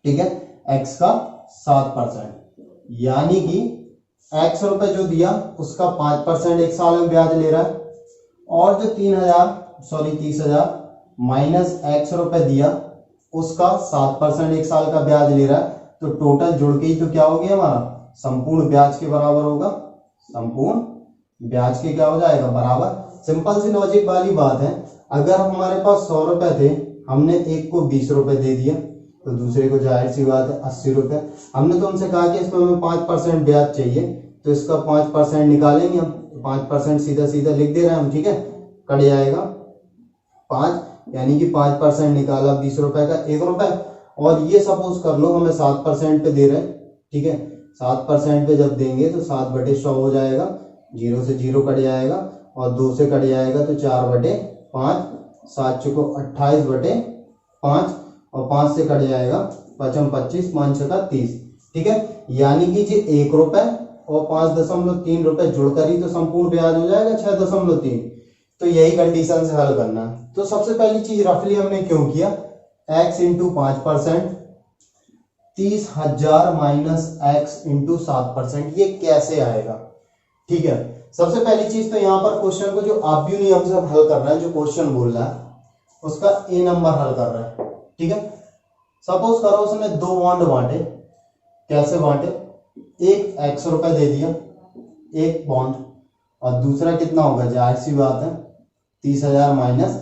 ठीक है, x का 7%, यानी कि x रुपए जो दिया उसका 5% एक साल में ब्याज ले रहा है, और जो 30,000 माइनस x रुपए दिया उसका 7% एक साल का ब्याज ले रहा है। तो टोटल जुड़ के ही तो क्या हो गया हमारा, संपूर्ण ब्याज के बराबर होगा, संपूर्ण ब्याज के क्या हो जाएगा, बराबर। सिंपल सी लॉजिक वाली बात है। अगर हमारे पास 100 रुपए थे, हमने एक को 20 रुपए दे दिया, तो दूसरे को जाहिर सी बात है 80 रुपए। हमने तो उनसे कहा कि इसमें हमें 5% ब्याज चाहिए, तो इसका 5% निकालेंगे हम, 5% सीधा सीधा लिख दे रहे हैं हम, ठीक है, कट जाएगा 5, यानी कि 5% निकाला 20 रुपए का 1 रुपए, और ये सपोज कर लो हमें 7% पे दे रहे हैं, ठीक है, 7% पे जब देंगे तो 7/100 हो जाएगा, 0 से 0 कट जाएगा, और 2 से कट जाएगा तो 4/5, 7 चुको 28/5, और 5 से कट जाएगा 5 25, 5 6 30, ठीक है, यानी कि जी 1 रुपए और 5.3 रुपए जुड़कर ही तो संपूर्ण ब्याज हो जाएगा 6.3। तो यही कंडीशन से हल करना है। तो सबसे पहली चीज रफली हमने क्यों किया, x into 5%, 30,000 minus x into 7%, ये कैसे आएगा। ठीक है, सबसे पहली चीज तो यहाँ पर क्वेश्चन को जो आव्यूह नियम से हल कर रहा है, जो क्वेश्चन बोल रहा है उसका ए नंबर हल कर रहा है। ठीक है, सपोज करो उसने 2 बॉन्ड बांटे, कैसे बांटे, एक x रुपए दे दिया एक बॉन्ड, और दूसरा कितना होगा, जाहिर सी बात है 30,000 माइनस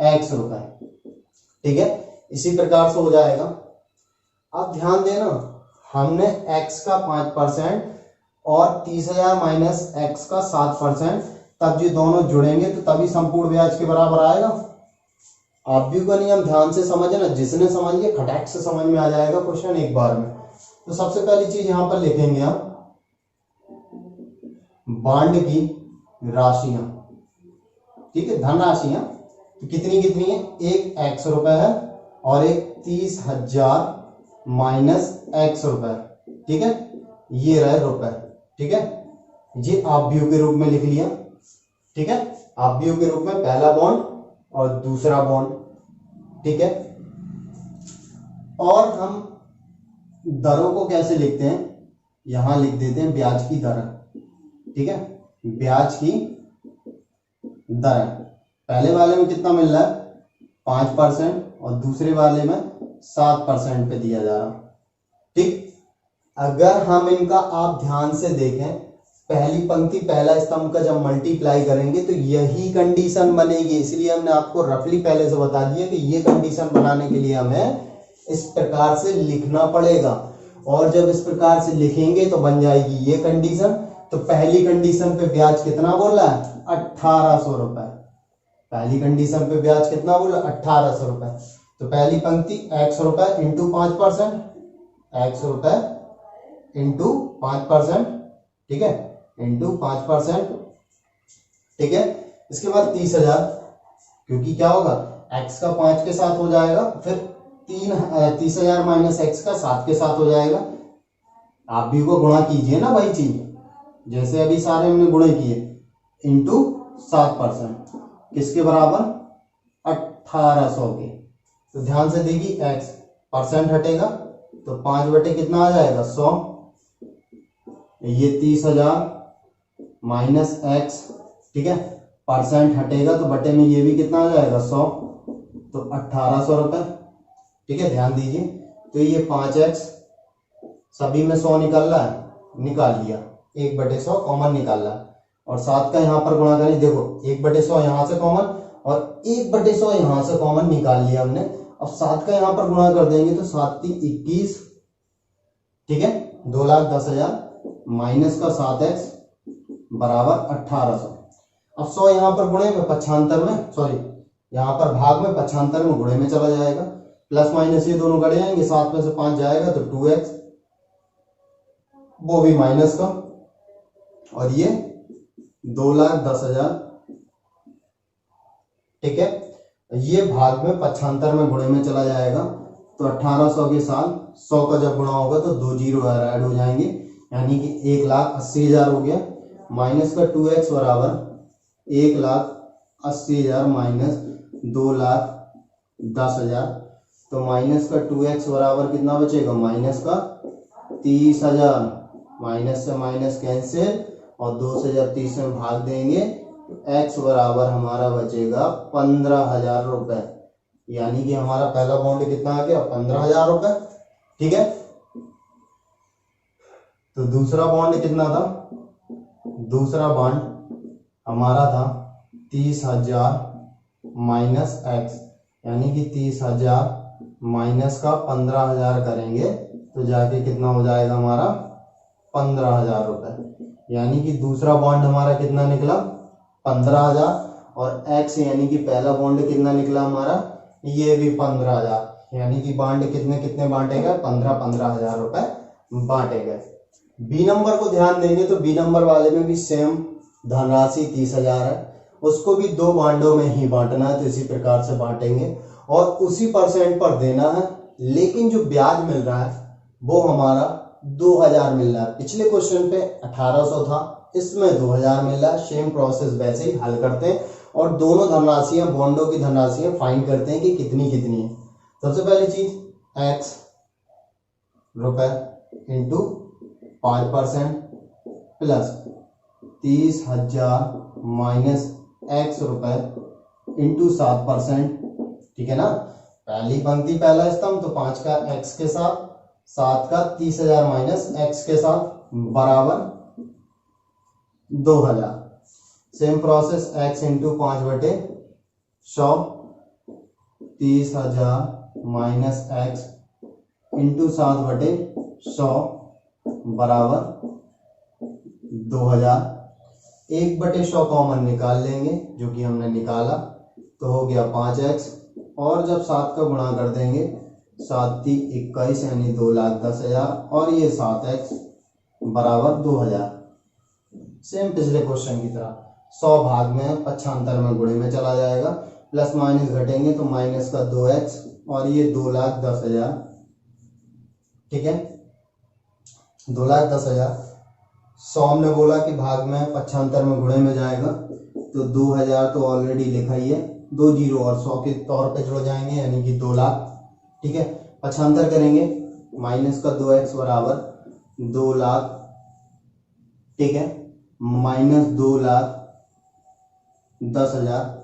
x रुपए। ठीक है, इसी प्रकार से हो जाएगा। अब ध्यान देना, हमने x का 5% और 30,000 माइनस x का 7%, तब ये दोनों जुड़ेंगे तो तभी संपूर्ण ब्याज के बराबर आएगा। आव्यूह का नियम ध्यान से समझना, जिसने समझ लिया खटाक से समझ में आ जाएगा क्वेश्चन एक बार में। तो सबसे पहली चीज यहां पर लिखेंगे आप बॉन्ड की राशियां, ठीक है, धनराशियां, तो कितनी कितनी है, एक x रुपए है और एक 30,000 माइनस x रुपए, ठीक है, ये रहे रुपए। ठीक है, ये आव्यूह के रूप में लिख लिया। ठीक है, आव्यूह के रूप में पहला बॉन्ड और दूसरा बॉन्ड। ठीक है, और हम दरों को कैसे लिखते हैं, यहां लिख देते हैं ब्याज की दर। ठीक है, ब्याज की दर, पहले वाले में कितना मिल रहा है 5% और दूसरे वाले में 7% पे दिया जा रहा। ठीक, अगर हम इनका आप ध्यान से देखें, पहली पंक्ति पहला स्तंभ का जब मल्टीप्लाई करेंगे तो यही कंडीशन बनेगी, इसलिए हमने आपको रफली पहले से बता दिया कि ये कंडीशन बनाने के लिए हमें इस प्रकार से लिखना पड़ेगा, और जब इस प्रकार से लिखेंगे तो बन जाएगी ये कंडीशन। तो पहली कंडीशन पे ब्याज कितना बोल रहा है, 1800 रुपए। पहली कंडीशन पे ब्याज कितना बोल रहा है, 1800 रुपए। तो पहली पंक्ति x रुपए इंटू 5%, x रुपए इंटू 5%, ठीक है, इंटू 5%। ठीक है, इसके बाद 30,000, क्योंकि क्या होगा x का 5 के साथ हो जाएगा, फिर 30,000 माइनस x का 7 के साथ हो जाएगा। आप भी को गुणा कीजिए ना भाई चीज, जैसे अभी सारे हमने गुणे किए, इंटू 7%, किसके बराबर, 1800 के। तो ध्यान से देखिए x परसेंट हटेगा तो 5 बटे कितना आ जाएगा 100, ये 30,000 माइनस x, ठीक है, परसेंट हटेगा तो बटे में ये भी कितना आ जाएगा 100, तो 1800 रुपए। ठीक है, ध्यान दीजिए, तो ये 5x सभी में 100 निकल रहा है, निकाल लिया, 1/100 कॉमन निकाल रहा है, और 7 का यहाँ पर गुणा करें, देखो 1/100 यहाँ से कॉमन और 1/100 यहाँ से कॉमन निकाल लिया हमने। अब 7 का यहाँ पर गुणा कर देंगे तो 7 × 21, ठीक है, 2,10,000 माइनस का 7x बराबर 1800। अब 100 यहाँ पर गुणे में 75 में, सॉरी यहाँ पर भाग में 75 में गुणे में चला जाएगा, प्लस माइनस ये दोनों कट जाएंगे, 7 में से 5 जाएगा तो 2x, वो भी माइनस का, और ये 2,10,000। ठीक है, ये भाग में पक्षांतर में गुणे में चला जाएगा, तो 1800 के साथ 100 का जब गुणा होगा तो 2 जीरो ऐड हो जाएंगे, यानी कि 1,80,000 हो गया। माइनस का 2x बराबर 1,80,000 माइनस 2,10,000, तो माइनस का 2x बराबर कितना बचेगा, माइनस का 30,000, माइनस से माइनस कैंसिल और 2 से जब 30 में भाग देंगे तो x बराबर हमारा बचेगा 15,000 रुपए, यानी कि हमारा पहला बॉन्ड कितना आ गया, 15,000 रुपए। ठीक है, तो दूसरा बॉन्ड कितना था, दूसरा बॉन्ड हमारा था 30,000 माइनस x, यानी कि 30,000 माइनस का 15,000 करेंगे तो जाके कितना हो जाएगा हमारा 15,000 रुपए, यानी कि दूसरा बॉन्ड हमारा कितना निकला 15,000, और x यानी कि पहला बॉन्ड कितना निकला हमारा, ये भी 15,000, यानी कि बॉन्ड कितने कितने बांटे गए, 15,000 रुपए बांटे गए। बी नंबर को ध्यान देंगे तो बी नंबर वाले में भी सेम धनराशि 30,000 है, उसको भी 2 बांडों में ही बांटना है, तो इसी प्रकार से बांटेंगे और उसी परसेंट पर देना है, लेकिन जो ब्याज मिल रहा है वो हमारा 2,000 मिल रहा है। पिछले क्वेश्चन पे 1800 था, इसमें 2,000 मिल रहा है। सेम प्रोसेस वैसे ही हल करते हैं और दोनों धनराशियां, बॉन्डों की धनराशियां फाइंड करते हैं कि कितनी कितनी है। सबसे पहली चीज x रुपए इंटू 5% प्लस 30,000 माइनस x रुपए इंटू 7%। ठीक है ना, पहली पंक्ति पहला स्तंभ, तो 5 का x के साथ, 7 का 30,000 माइनस x के साथ बराबर 2,000। Same process x into 5/100, 30,000 minus x into 7/100 बराबर 2,000। 1/100 कॉमन निकाल लेंगे, जो कि हमने निकाला, तो हो गया 5x, और जब 7 का गुणा कर देंगे 7 × 21 यानी 2,10,000, और ये 7x बराबर 2,000। सेम पिछले क्वेश्चन की तरह 100 भाग में पक्षांतर में गुणे में चला जाएगा, प्लस माइनस घटेंगे तो माइनस का 2x और ये 2,10,000। ठीक है, 2,10,000 100 हमने बोला कि भाग में पक्षांतर में गुणे में जाएगा, तो 2,000 तो ऑलरेडी लिखा ही है, 2 जीरो और 100 के तौर पे जुड़ जाएंगे, यानी कि 2 लाख। ठीक है, पक्षांतर करेंगे, माइनस का 2x बराबर 2 लाख। ठीक है, माइनस 2,10,000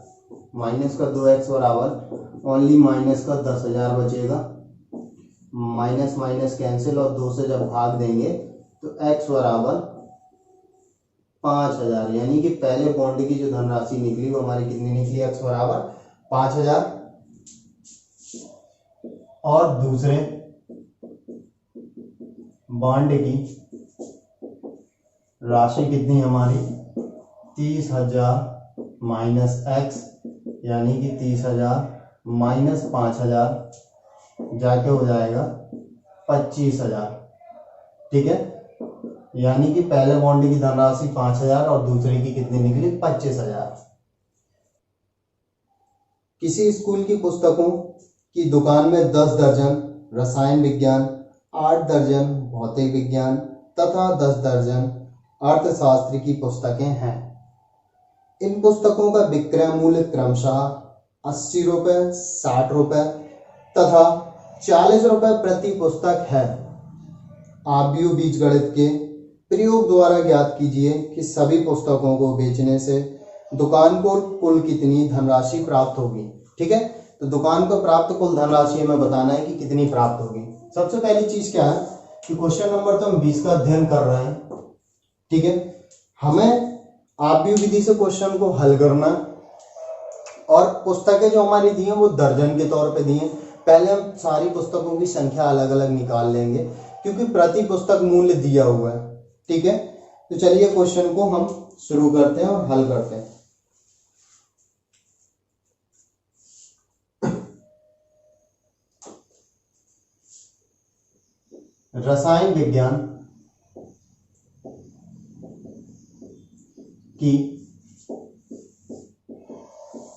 माइनस का 2x बराबर ओनली माइनस का 10,000 बचेगा, माइनस माइनस कैंसिल और 2 से जब भाग देंगे तो x बराबर 5,000, यानी कि पहले बॉन्ड की जो धनराशि निकली वो हमारी कितनी निकली, x बराबर 5,000। और दूसरे बॉन्ड की राशि कितनी हमारी 30,000 माइनस x, यानी कि 30,000 माइनस 5,000 जाके हो जाएगा 25,000। ठीक है, यानी कि पहले बॉन्ड की धनराशि 5,000 और दूसरे की कितनी निकली 25,000। किसी स्कूल की पुस्तकों की दुकान में 10 दर्जन रसायन विज्ञान, 8 दर्जन भौतिक विज्ञान तथा 10 दर्जन अर्थशास्त्र की पुस्तकें हैं। इन पुस्तकों का विक्रय मूल्य क्रमशः 80 रुपए, 60 रुपए तथा 40 रुपए प्रति पुस्तक है। आव्यूह बीजगणित के प्रयोग द्वारा ज्ञात कीजिए कि सभी पुस्तकों को बेचने से दुकान को कुल कितनी धनराशि प्राप्त होगी। ठीक है, तो दुकान को प्राप्त कुल धनराशि हमें बताना है कि कितनी प्राप्त होगी। सबसे पहली चीज क्या है कि क्वेश्चन नंबर तो हम 20 का अध्ययन कर रहे हैं। ठीक है, हमें आव्यूह विधि से क्वेश्चन को हल करना, और पुस्तकें जो हमारी दी हैं वो दर्जन के तौर पे दी हैं। पहले हम सारी पुस्तकों की संख्या अलग अलग निकाल लेंगे, क्योंकि प्रति पुस्तक मूल्य दिया हुआ है। ठीक है, तो चलिए क्वेश्चन को हम शुरू करते हैं और हल करते हैं। रसायन विज्ञान की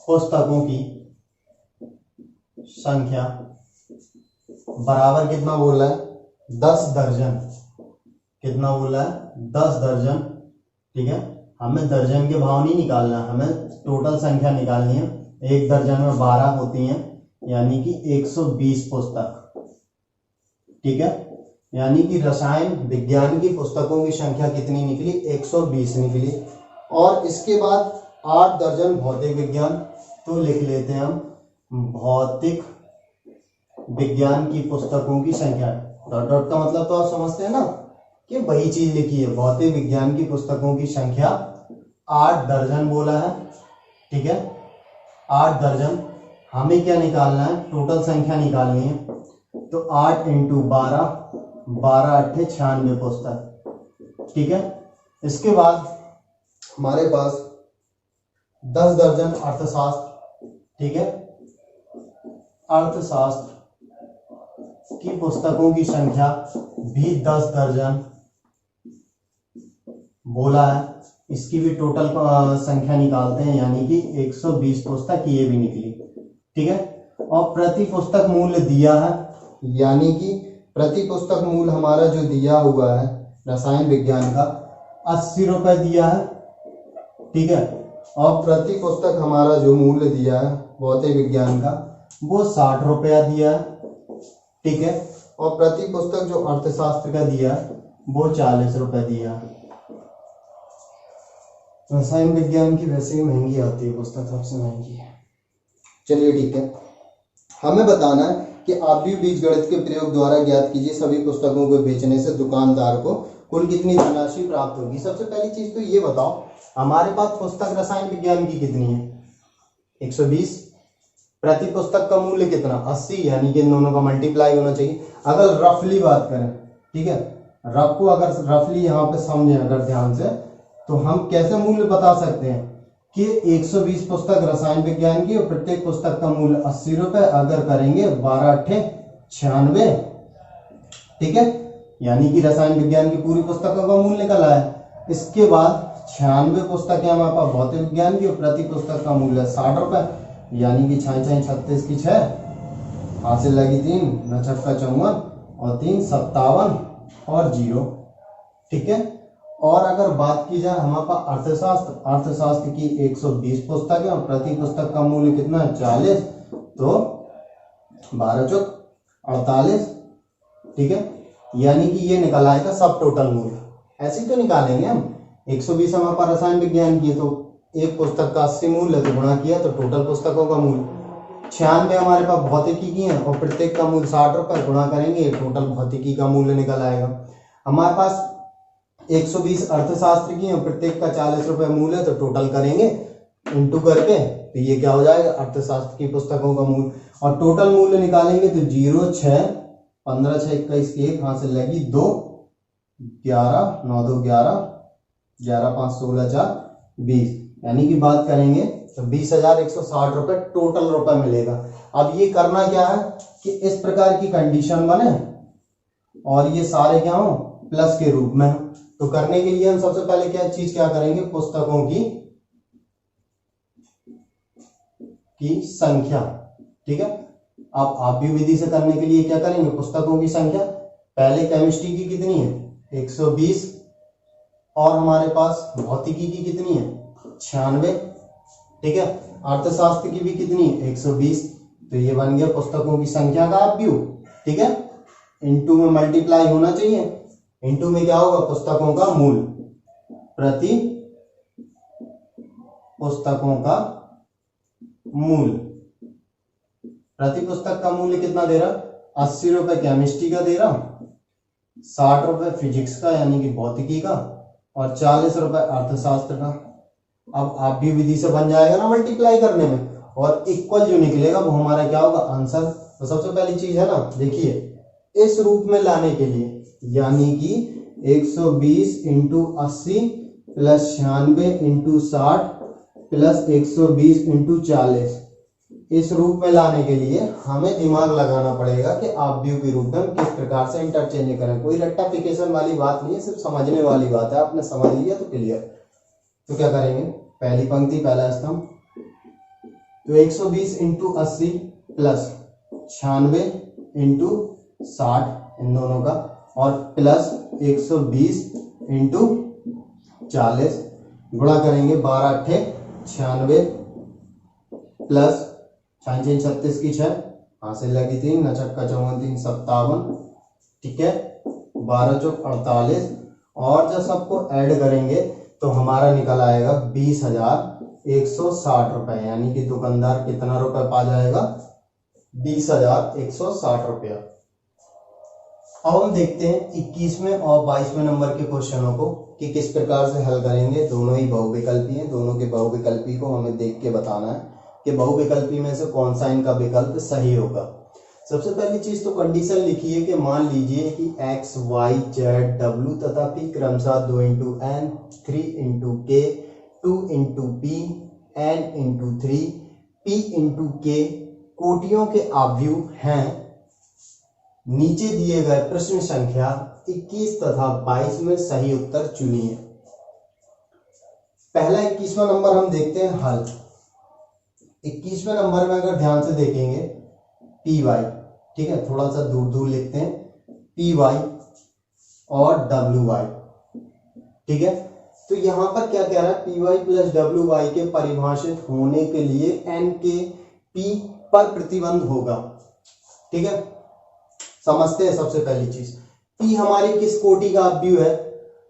पुस्तकों की संख्या बराबर कितना बोल रहा है, 10 दर्जन। कितना बोल रहा है, 10 दर्जन। ठीक है, हमें दर्जन के भाव नहीं निकालना, हमें टोटल संख्या निकालनी है। एक दर्जन में 12 होती हैं, यानी कि 120 पुस्तक। ठीक है, यानी कि रसायन विज्ञान की पुस्तकों की संख्या कितनी निकली, 120 निकली। और इसके बाद 8 दर्जन भौतिक विज्ञान, तो लिख लेते हैं हम भौतिक विज्ञान की पुस्तकों की संख्या। डॉट डॉट का मतलब तो आप समझते हैं ना कि वही चीज लिखी है। भौतिक विज्ञान की पुस्तकों की संख्या 8 दर्जन बोला है। ठीक है, 8 दर्जन। हमें क्या निकालना है, टोटल संख्या निकालनी है। तो 8 × 12, 12 × 8 = 96 पुस्तक। ठीक है, इसके बाद हमारे पास 10 दर्जन अर्थशास्त्र। ठीक है, अर्थशास्त्र की पुस्तकों की संख्या भी 10 दर्जन बोला है। इसकी भी टोटल संख्या निकालते हैं, यानी कि 120 पुस्तक ये भी निकली। ठीक है, और प्रति पुस्तक मूल्य दिया है, यानी कि प्रति पुस्तक मूल्य हमारा जो दिया हुआ है रसायन विज्ञान का 80 रुपए दिया है। ठीक है, और प्रति पुस्तक हमारा जो मूल्य दिया है भौतिक विज्ञान का वो 60 रुपया दिया है। ठीक है, और प्रति पुस्तक जो अर्थशास्त्र का दिया है वो 40 रुपए दिया है। रसायन विज्ञान की वैसे ही महंगी आती है पुस्तक, सबसे महंगी है। चलिए ठीक है, हमें बताना है कि आव्यूह बीजगणित के प्रयोग द्वारा ज्ञात कीजिए सभी पुस्तकों को बेचने से दुकानदार को कुल कितनी धनराशि प्राप्त होगी। सबसे पहली चीज तो ये बताओ, हमारे पास पुस्तक रसायन विज्ञान की कितनी है, 120। प्रति पुस्तक का मूल्य कितना, 80, यानी कि इन दोनों का मल्टीप्लाई होना चाहिए। अगर रफली बात करें, ठीक है, रफ को अगर रफली यहाँ पे समझें अगर ध्यान से, तो हम कैसे मूल्य बता सकते हैं कि 120 पुस्तक रसायन विज्ञान की और प्रत्येक पुस्तक का मूल्य 80 रुपए। अगर करेंगे 12 × 8 = 96। ठीक है, यानी कि रसायन विज्ञान की पूरी पुस्तकों का मूल्य निकल आया। इसके बाद 96 पुस्तकें हमारे पास भौतिक विज्ञान की और प्रति पुस्तक का मूल्य 60 रुपए, यानी कि 6 × 6 = 36 की 6, हासिल लगी 3, 9 × 6 = 54 और 3 = 57 और 0। ठीक है, और अगर बात की जाए हमारे पास अर्थशास्त्र, अर्थशास्त्र की 120 पुस्तकें और प्रति पुस्तक का मूल्य कितना है, 40, तो 12 × 4 = 48। ठीक है, यानी कि ये निकल आएगा सब टोटल मूल्य। ऐसे तो निकालेंगे हम, 120 हमारे पास रसायन विज्ञान की, तो एक पुस्तक का 80 मूल्य तो गुणा किया तो टोटल पुस्तकों का मूल्य। 96 हमारे पास भौतिकी की है और प्रत्येक का मूल्य 60 रुपए, गुणा करेंगे टोटल भौतिकी का मूल्य निकल आएगा। हमारे पास 120 अर्थशास्त्र की और प्रत्येक का 40 रुपए मूल्य है, तो टोटल करेंगे इंटू करके, तो ये क्या हो जाएगा, अर्थशास्त्र की पुस्तकों का मूल्य। और टोटल मूल्य निकालेंगे तो 0, 6, 15, 6, 21 की 1, हासिल लगी 2, 11, 9, 2, 11, 11, 5, 16, 4, 20, यानी कि बात करेंगे तो 20,160 रुपए टोटल रुपए मिलेगा। अब ये करना क्या है कि इस प्रकार की कंडीशन बने और ये सारे क्या हो, प्लस के रूप में। तो करने के लिए हम सबसे पहले क्या करेंगे, पुस्तकों की संख्या। ठीक है, अब आव्यूह विधि से करने के लिए क्या करेंगे, पुस्तकों की संख्या। पहले केमिस्ट्री की कितनी है, 120, और हमारे पास भौतिकी की कितनी है, 96। ठीक है, अर्थशास्त्र की भी कितनी है, 120। तो ये बन गया पुस्तकों की संख्या का आव्यूह। ठीक है, इनटू में मल्टीप्लाई होना चाहिए, इनटू में क्या होगा, पुस्तकों का मूल्य, प्रति पुस्तकों का मूल्य। प्रति पुस्तक का मूल्य कितना दे रहा, 80 रुपए केमिस्ट्री का दे रहा, 60 रुपए फिजिक्स का यानी कि भौतिकी का, और 40 रुपए अर्थशास्त्र का। अब आव्यूह विधि से बन जाएगा ना मल्टीप्लाई करने में, और इक्वल जो निकलेगा वो हमारा क्या होगा, आंसर। तो सबसे पहली चीज है ना, देखिए इस रूप में लाने के लिए, यानी कि 120 × 80 + 96 × 60 + 120 × 40, इस रूप में लाने के लिए हमें दिमाग लगाना पड़ेगा कि आव्यूह के रूप में हम किस प्रकार से इंटरचेंज करें। कोई रट्टाफिकेशन वाली बात नहीं है, सिर्फ समझने वाली बात है। आपने समझ लिया तो क्लियर। तो क्या करेंगे, पहली पंक्ति पहला स्तंभ, तो 120 × 80 + 96 इंटू 60 इन दोनों का, और प्लस 120 इंटू 40 गुणा करेंगे 12 अट्ठे 96 प्लस 6 36 की 6 हासिल लगी 3 न चक्का 54 3 57, ठीक है 12 चौक 48, और जब सबको ऐड करेंगे तो हमारा निकल आएगा 20,160 रुपए, यानी कि दुकानदार कितना रुपए पा जाएगा 20,160 रुपया। अब हम देखते हैं 21वें और 22वें नंबर के क्वेश्चनों को कि किस प्रकार से हल करेंगे। दोनों ही बहुविकल्पी हैं, दोनों के बहुविकल्पी को हमें देख के बताना है कि बहुविकल्पी में से कौन सा इनका विकल्प सही होगा। सबसे पहली चीज तो कंडीशन लिखी है कि मान लीजिए कि x, y, z, w तथा p क्रमशः 2 into n, 3 into k, 2 into p, n into 3, p into k कोटियों के आव्यूह हैं। नीचे दिए गए प्रश्न संख्या 21 तथा 22 में सही उत्तर चुनिए। पहला 21वां नंबर हम देखते हैं हल। 21वें नंबर में अगर ध्यान से देखेंगे पी वाई, ठीक है थोड़ा सा दूर दूर लिखते हैं, पी वाई और डब्ल्यू वाई, ठीक है। तो यहां पर क्या कह रहा है, P Y plus W Y के परिभाषित होने के लिए एन के पी पर प्रतिबंध होगा, ठीक है। समझते हैं सबसे पहली चीज, पी हमारी किस कोटि का अव्यूह है।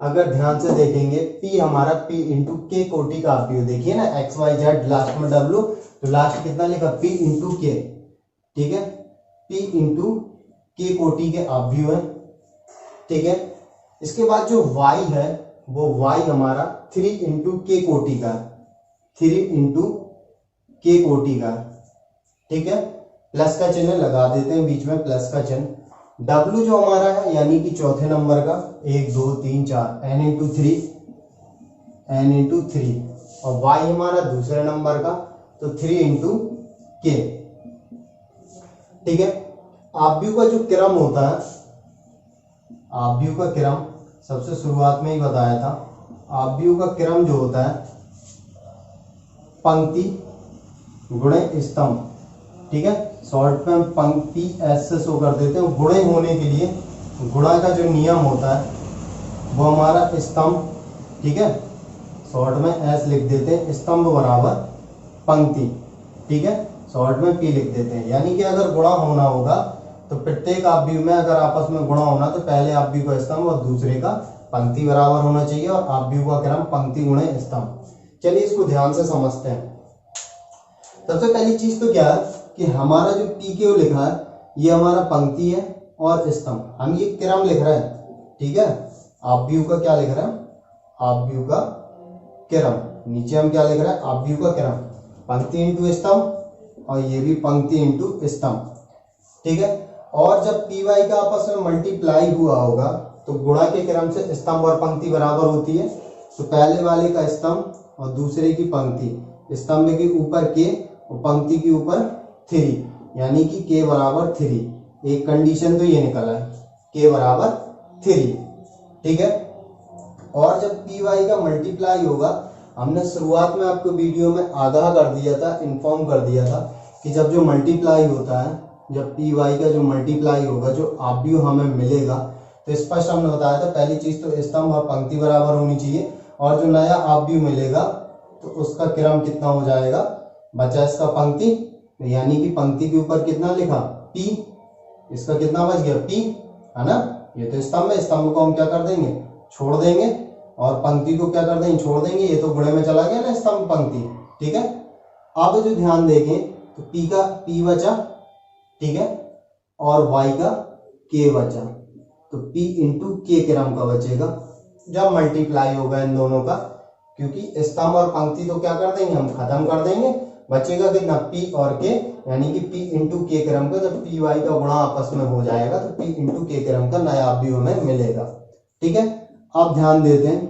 अगर ध्यान से देखेंगे पी हमारा पी इंटू के कोटि का अव्यूह, देखिए ना एक्स वाई जेड लास्ट में डब्ल्यू, तो लास्ट कितना लिखा पी इंटू के, ठीक है पी इंटू के कोटि के अव्यूह है, ठीक है। इसके बाद जो y है वो y हमारा 3 इंटू के कोटि का, 3 इंटू के कोटि का, ठीक है। प्लस का चिन्ह लगा देते हैं बीच में प्लस का चिन्ह। w जो हमारा है यानी कि चौथे नंबर का 1 2 3 4 n इंटू 3, n इंटू 3, और y हमारा दूसरे नंबर का तो 3 इंटू के, ठीक है। आव्यूह का जो क्रम होता है, आव्यूह का क्रम सबसे शुरुआत में ही बताया था, आव्यूह का क्रम जो होता है पंक्ति गुणे स्तंभ, ठीक है। शॉर्ट में हम पंक्ति एस से शो कर देते हैं। गुणे होने के लिए गुणा का जो नियम होता है वो हमारा स्तंभ, ठीक है शॉर्ट में एस लिख देते हैं, स्तंभ बराबर पंक्ति, ठीक है शॉर्ट में पी लिख देते हैं। यानी कि अगर गुणा होना होगा तो प्रत्येक आव्यूह में अगर आपस में गुणा होना तो पहले आव्यूह का स्तंभ और दूसरे का पंक्ति बराबर होना चाहिए, और आव्यूह का क्रम पंक्ति गुणे स्तंभ। चलिए इसको ध्यान से समझते हैं। सबसे पहली चीज तो क्या है कि हमारा जो पी क्यू लिखा है ये हमारा पंक्ति है और स्तंभ, हम ये क्रम लिख रहे हैं, ठीक है। आव्यूह का क्या लिख रहे हैं, आव्यूह का क्रम। नीचे हम क्या लिख रहे हैं, आव्यूह का क्रम, पंक्ति इंटू स्तंभ, और ये भी पंक्ति इंटू स्तंभ, ठीक है। और जब पी वाई का आपस में मल्टीप्लाई हुआ होगा तो गुणा के क्रम से स्तंभ और पंक्ति बराबर होती है। तो पहले वाले का स्तंभ और दूसरे की पंक्ति, स्तंभ के ऊपर के और पंक्ति के ऊपर 3, यानी कि के बराबर 3। एक कंडीशन तो ये निकला है के बराबर 3, ठीक है। और जब पी वाई का मल्टीप्लाई होगा, हमने शुरुआत में आपको वीडियो में आगाह कर दिया था, इन्फॉर्म कर दिया था कि जब जो मल्टीप्लाई होता है, जब पी वाई का जो मल्टीप्लाई होगा, जो आव्यूह हमें मिलेगा, तो स्पष्ट हमने बताया था पहली चीज तो स्तंभ और पंक्ति बराबर होनी चाहिए, और जो नया आव्यूह मिलेगा तो उसका क्रम कितना हो जाएगा, बचा इसका पंक्ति, यानी कि पंक्ति के ऊपर कितना लिखा पी, इसका कितना बच गया पी, है ना। ये तो स्तंभ है, स्तंभ को हम क्या कर देंगे छोड़ देंगे, और पंक्ति को क्या कर देंगे छोड़ देंगे, ये तो गुणे में चला गया ना स्तंभ पंक्ति, ठीक है। अब जो ध्यान देखें तो पी का पी बचा, ठीक है, और y का k बचा, तो p इंटू के क्रम का बचेगा जब मल्टीप्लाई होगा इन दोनों का, क्योंकि स्तंभ और पंक्ति तो क्या कर देंगे हम खत्म कर देंगे, बचेगा कितना p और k, यानी कि p इंटू के क्रम का जब पी वाई का गुणा आपस में हो जाएगा तो p इंटू के क्रम का नया आव्यूह हमें मिलेगा, ठीक है। अब ध्यान देते हैं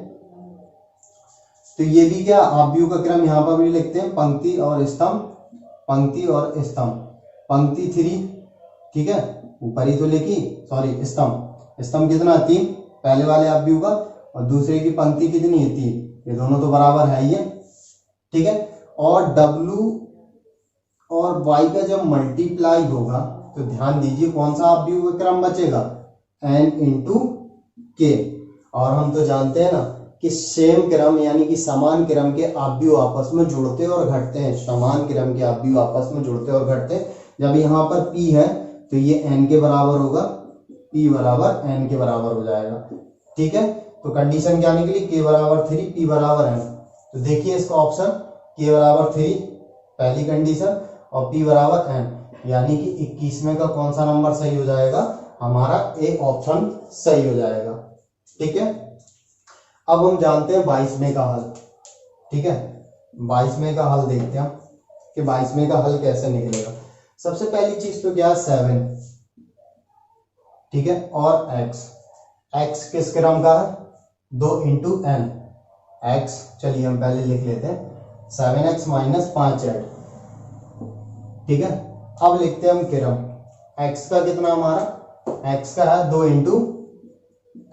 तो ये भी क्या आव्यूह का क्रम यहाँ पर भी लिखते हैं पंक्ति और स्तंभ, पंक्ति और स्तंभ, पंक्ति 3, ठीक है ऊपर ही तो लिखी, सॉरी स्तंभ, स्तंभ कितना 3 पहले वाले आव्यूह का, और दूसरे की पंक्ति कितनी है 3, ये दोनों तो बराबर है ही है, ठीक है। और W और Y का जब मल्टीप्लाई होगा तो ध्यान दीजिए कौन सा अवयव क्रम बचेगा, n इंटू के। और हम तो जानते हैं ना कि सेम क्रम यानी कि समान क्रम के अवयव आपस में जुड़ते और घटते हैं, समान क्रम के अवयव आपस में जुड़ते और घटते हैं। जब यहाँ पर p है तो ये n के बराबर होगा, p बराबर n के बराबर हो जाएगा। ठीक है, तो कंडीशन क्या निकली, k बराबर 3 p बराबर n। तो देखिए इसका ऑप्शन k बराबर 3 पहली कंडीशन और p बराबर n, यानी कि 21वें का कौन सा नंबर सही हो जाएगा, हमारा ए ऑप्शन सही हो जाएगा। ठीक है, अब हम जानते हैं 22वें का हल। ठीक है, 22वें का हल देखते हैं कि 22वें का हल कैसे निकलेगा। सबसे पहली चीज तो क्या है 7, ठीक है, और x किस क्रम का है, 2 इंटू n। x चलिए हम पहले लिख लेते हैं 7x माइनस 5z। ठीक है, अब लिखते हैं हम क्रम, x का कितना हमारा, x का है 2 इंटू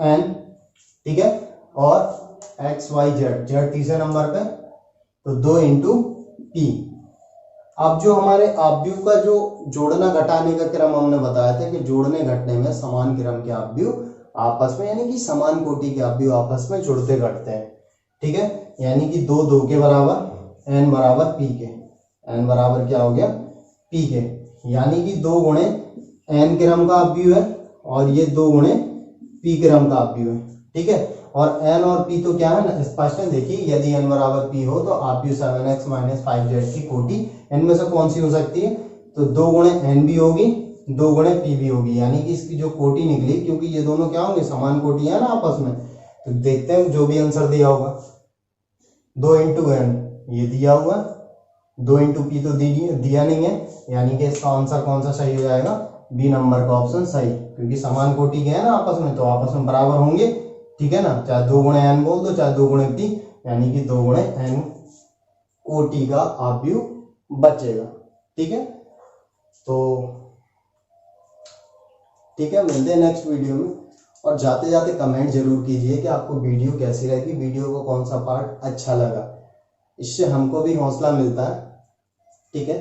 n। ठीक है, और x y z तीसरे नंबर पे तो 2 इंटू p। अब जो हमारे अवयव का जो जोड़ना घटाने का क्रम हमने बताया था कि जोड़ने घटने में समान क्रम के अवयव आपस में यानी कि समान कोटि के अवयव आपस में जुड़ते घटते हैं। ठीक है, यानी कि 2 2 के बराबर, n बराबर p के, n बराबर क्या हो गया p के, यानी कि 2 गुणे n क्रम का अवयव है और ये 2 गुणे p क्रम का अवयव है। ठीक है, और n और p तो क्या है ना स्पष्ट है। देखिए यदि n बराबर p हो तो अवयव 7x माइनस 5z की कोटि n में से कौन सी हो सकती है, तो 2 गुणे n भी होगी, 2 गुणे p भी होगी, यानी कि इसकी जो कोटि निकली, क्योंकि ये दोनों क्या होंगे समान कोटि है ना आपस में। तो देखते हैं जो भी आंसर दिया होगा, 2 इंटू n ये दिया हुआ, 2 इंटू p तो दिया नहीं है, यानी कि इसका आंसर कौन सा सही हो जाएगा, बी नंबर का ऑप्शन सही, क्योंकि समान कोटि के है ना आपस में तो आपस में बराबर होंगे। ठीक है ना, चाहे 2 गुणे n बोल दो चाहे 2 गुणे p, यानी कि 2 गुणे n कोटि का अवयव बचेगा। ठीक है, तो ठीक है, मिलते हैं नेक्स्ट वीडियो में। और जाते जाते कमेंट जरूर कीजिए कि आपको वीडियो कैसी लगी, वीडियो को कौन सा पार्ट अच्छा लगा, इससे हमको भी हौसला मिलता है। ठीक है।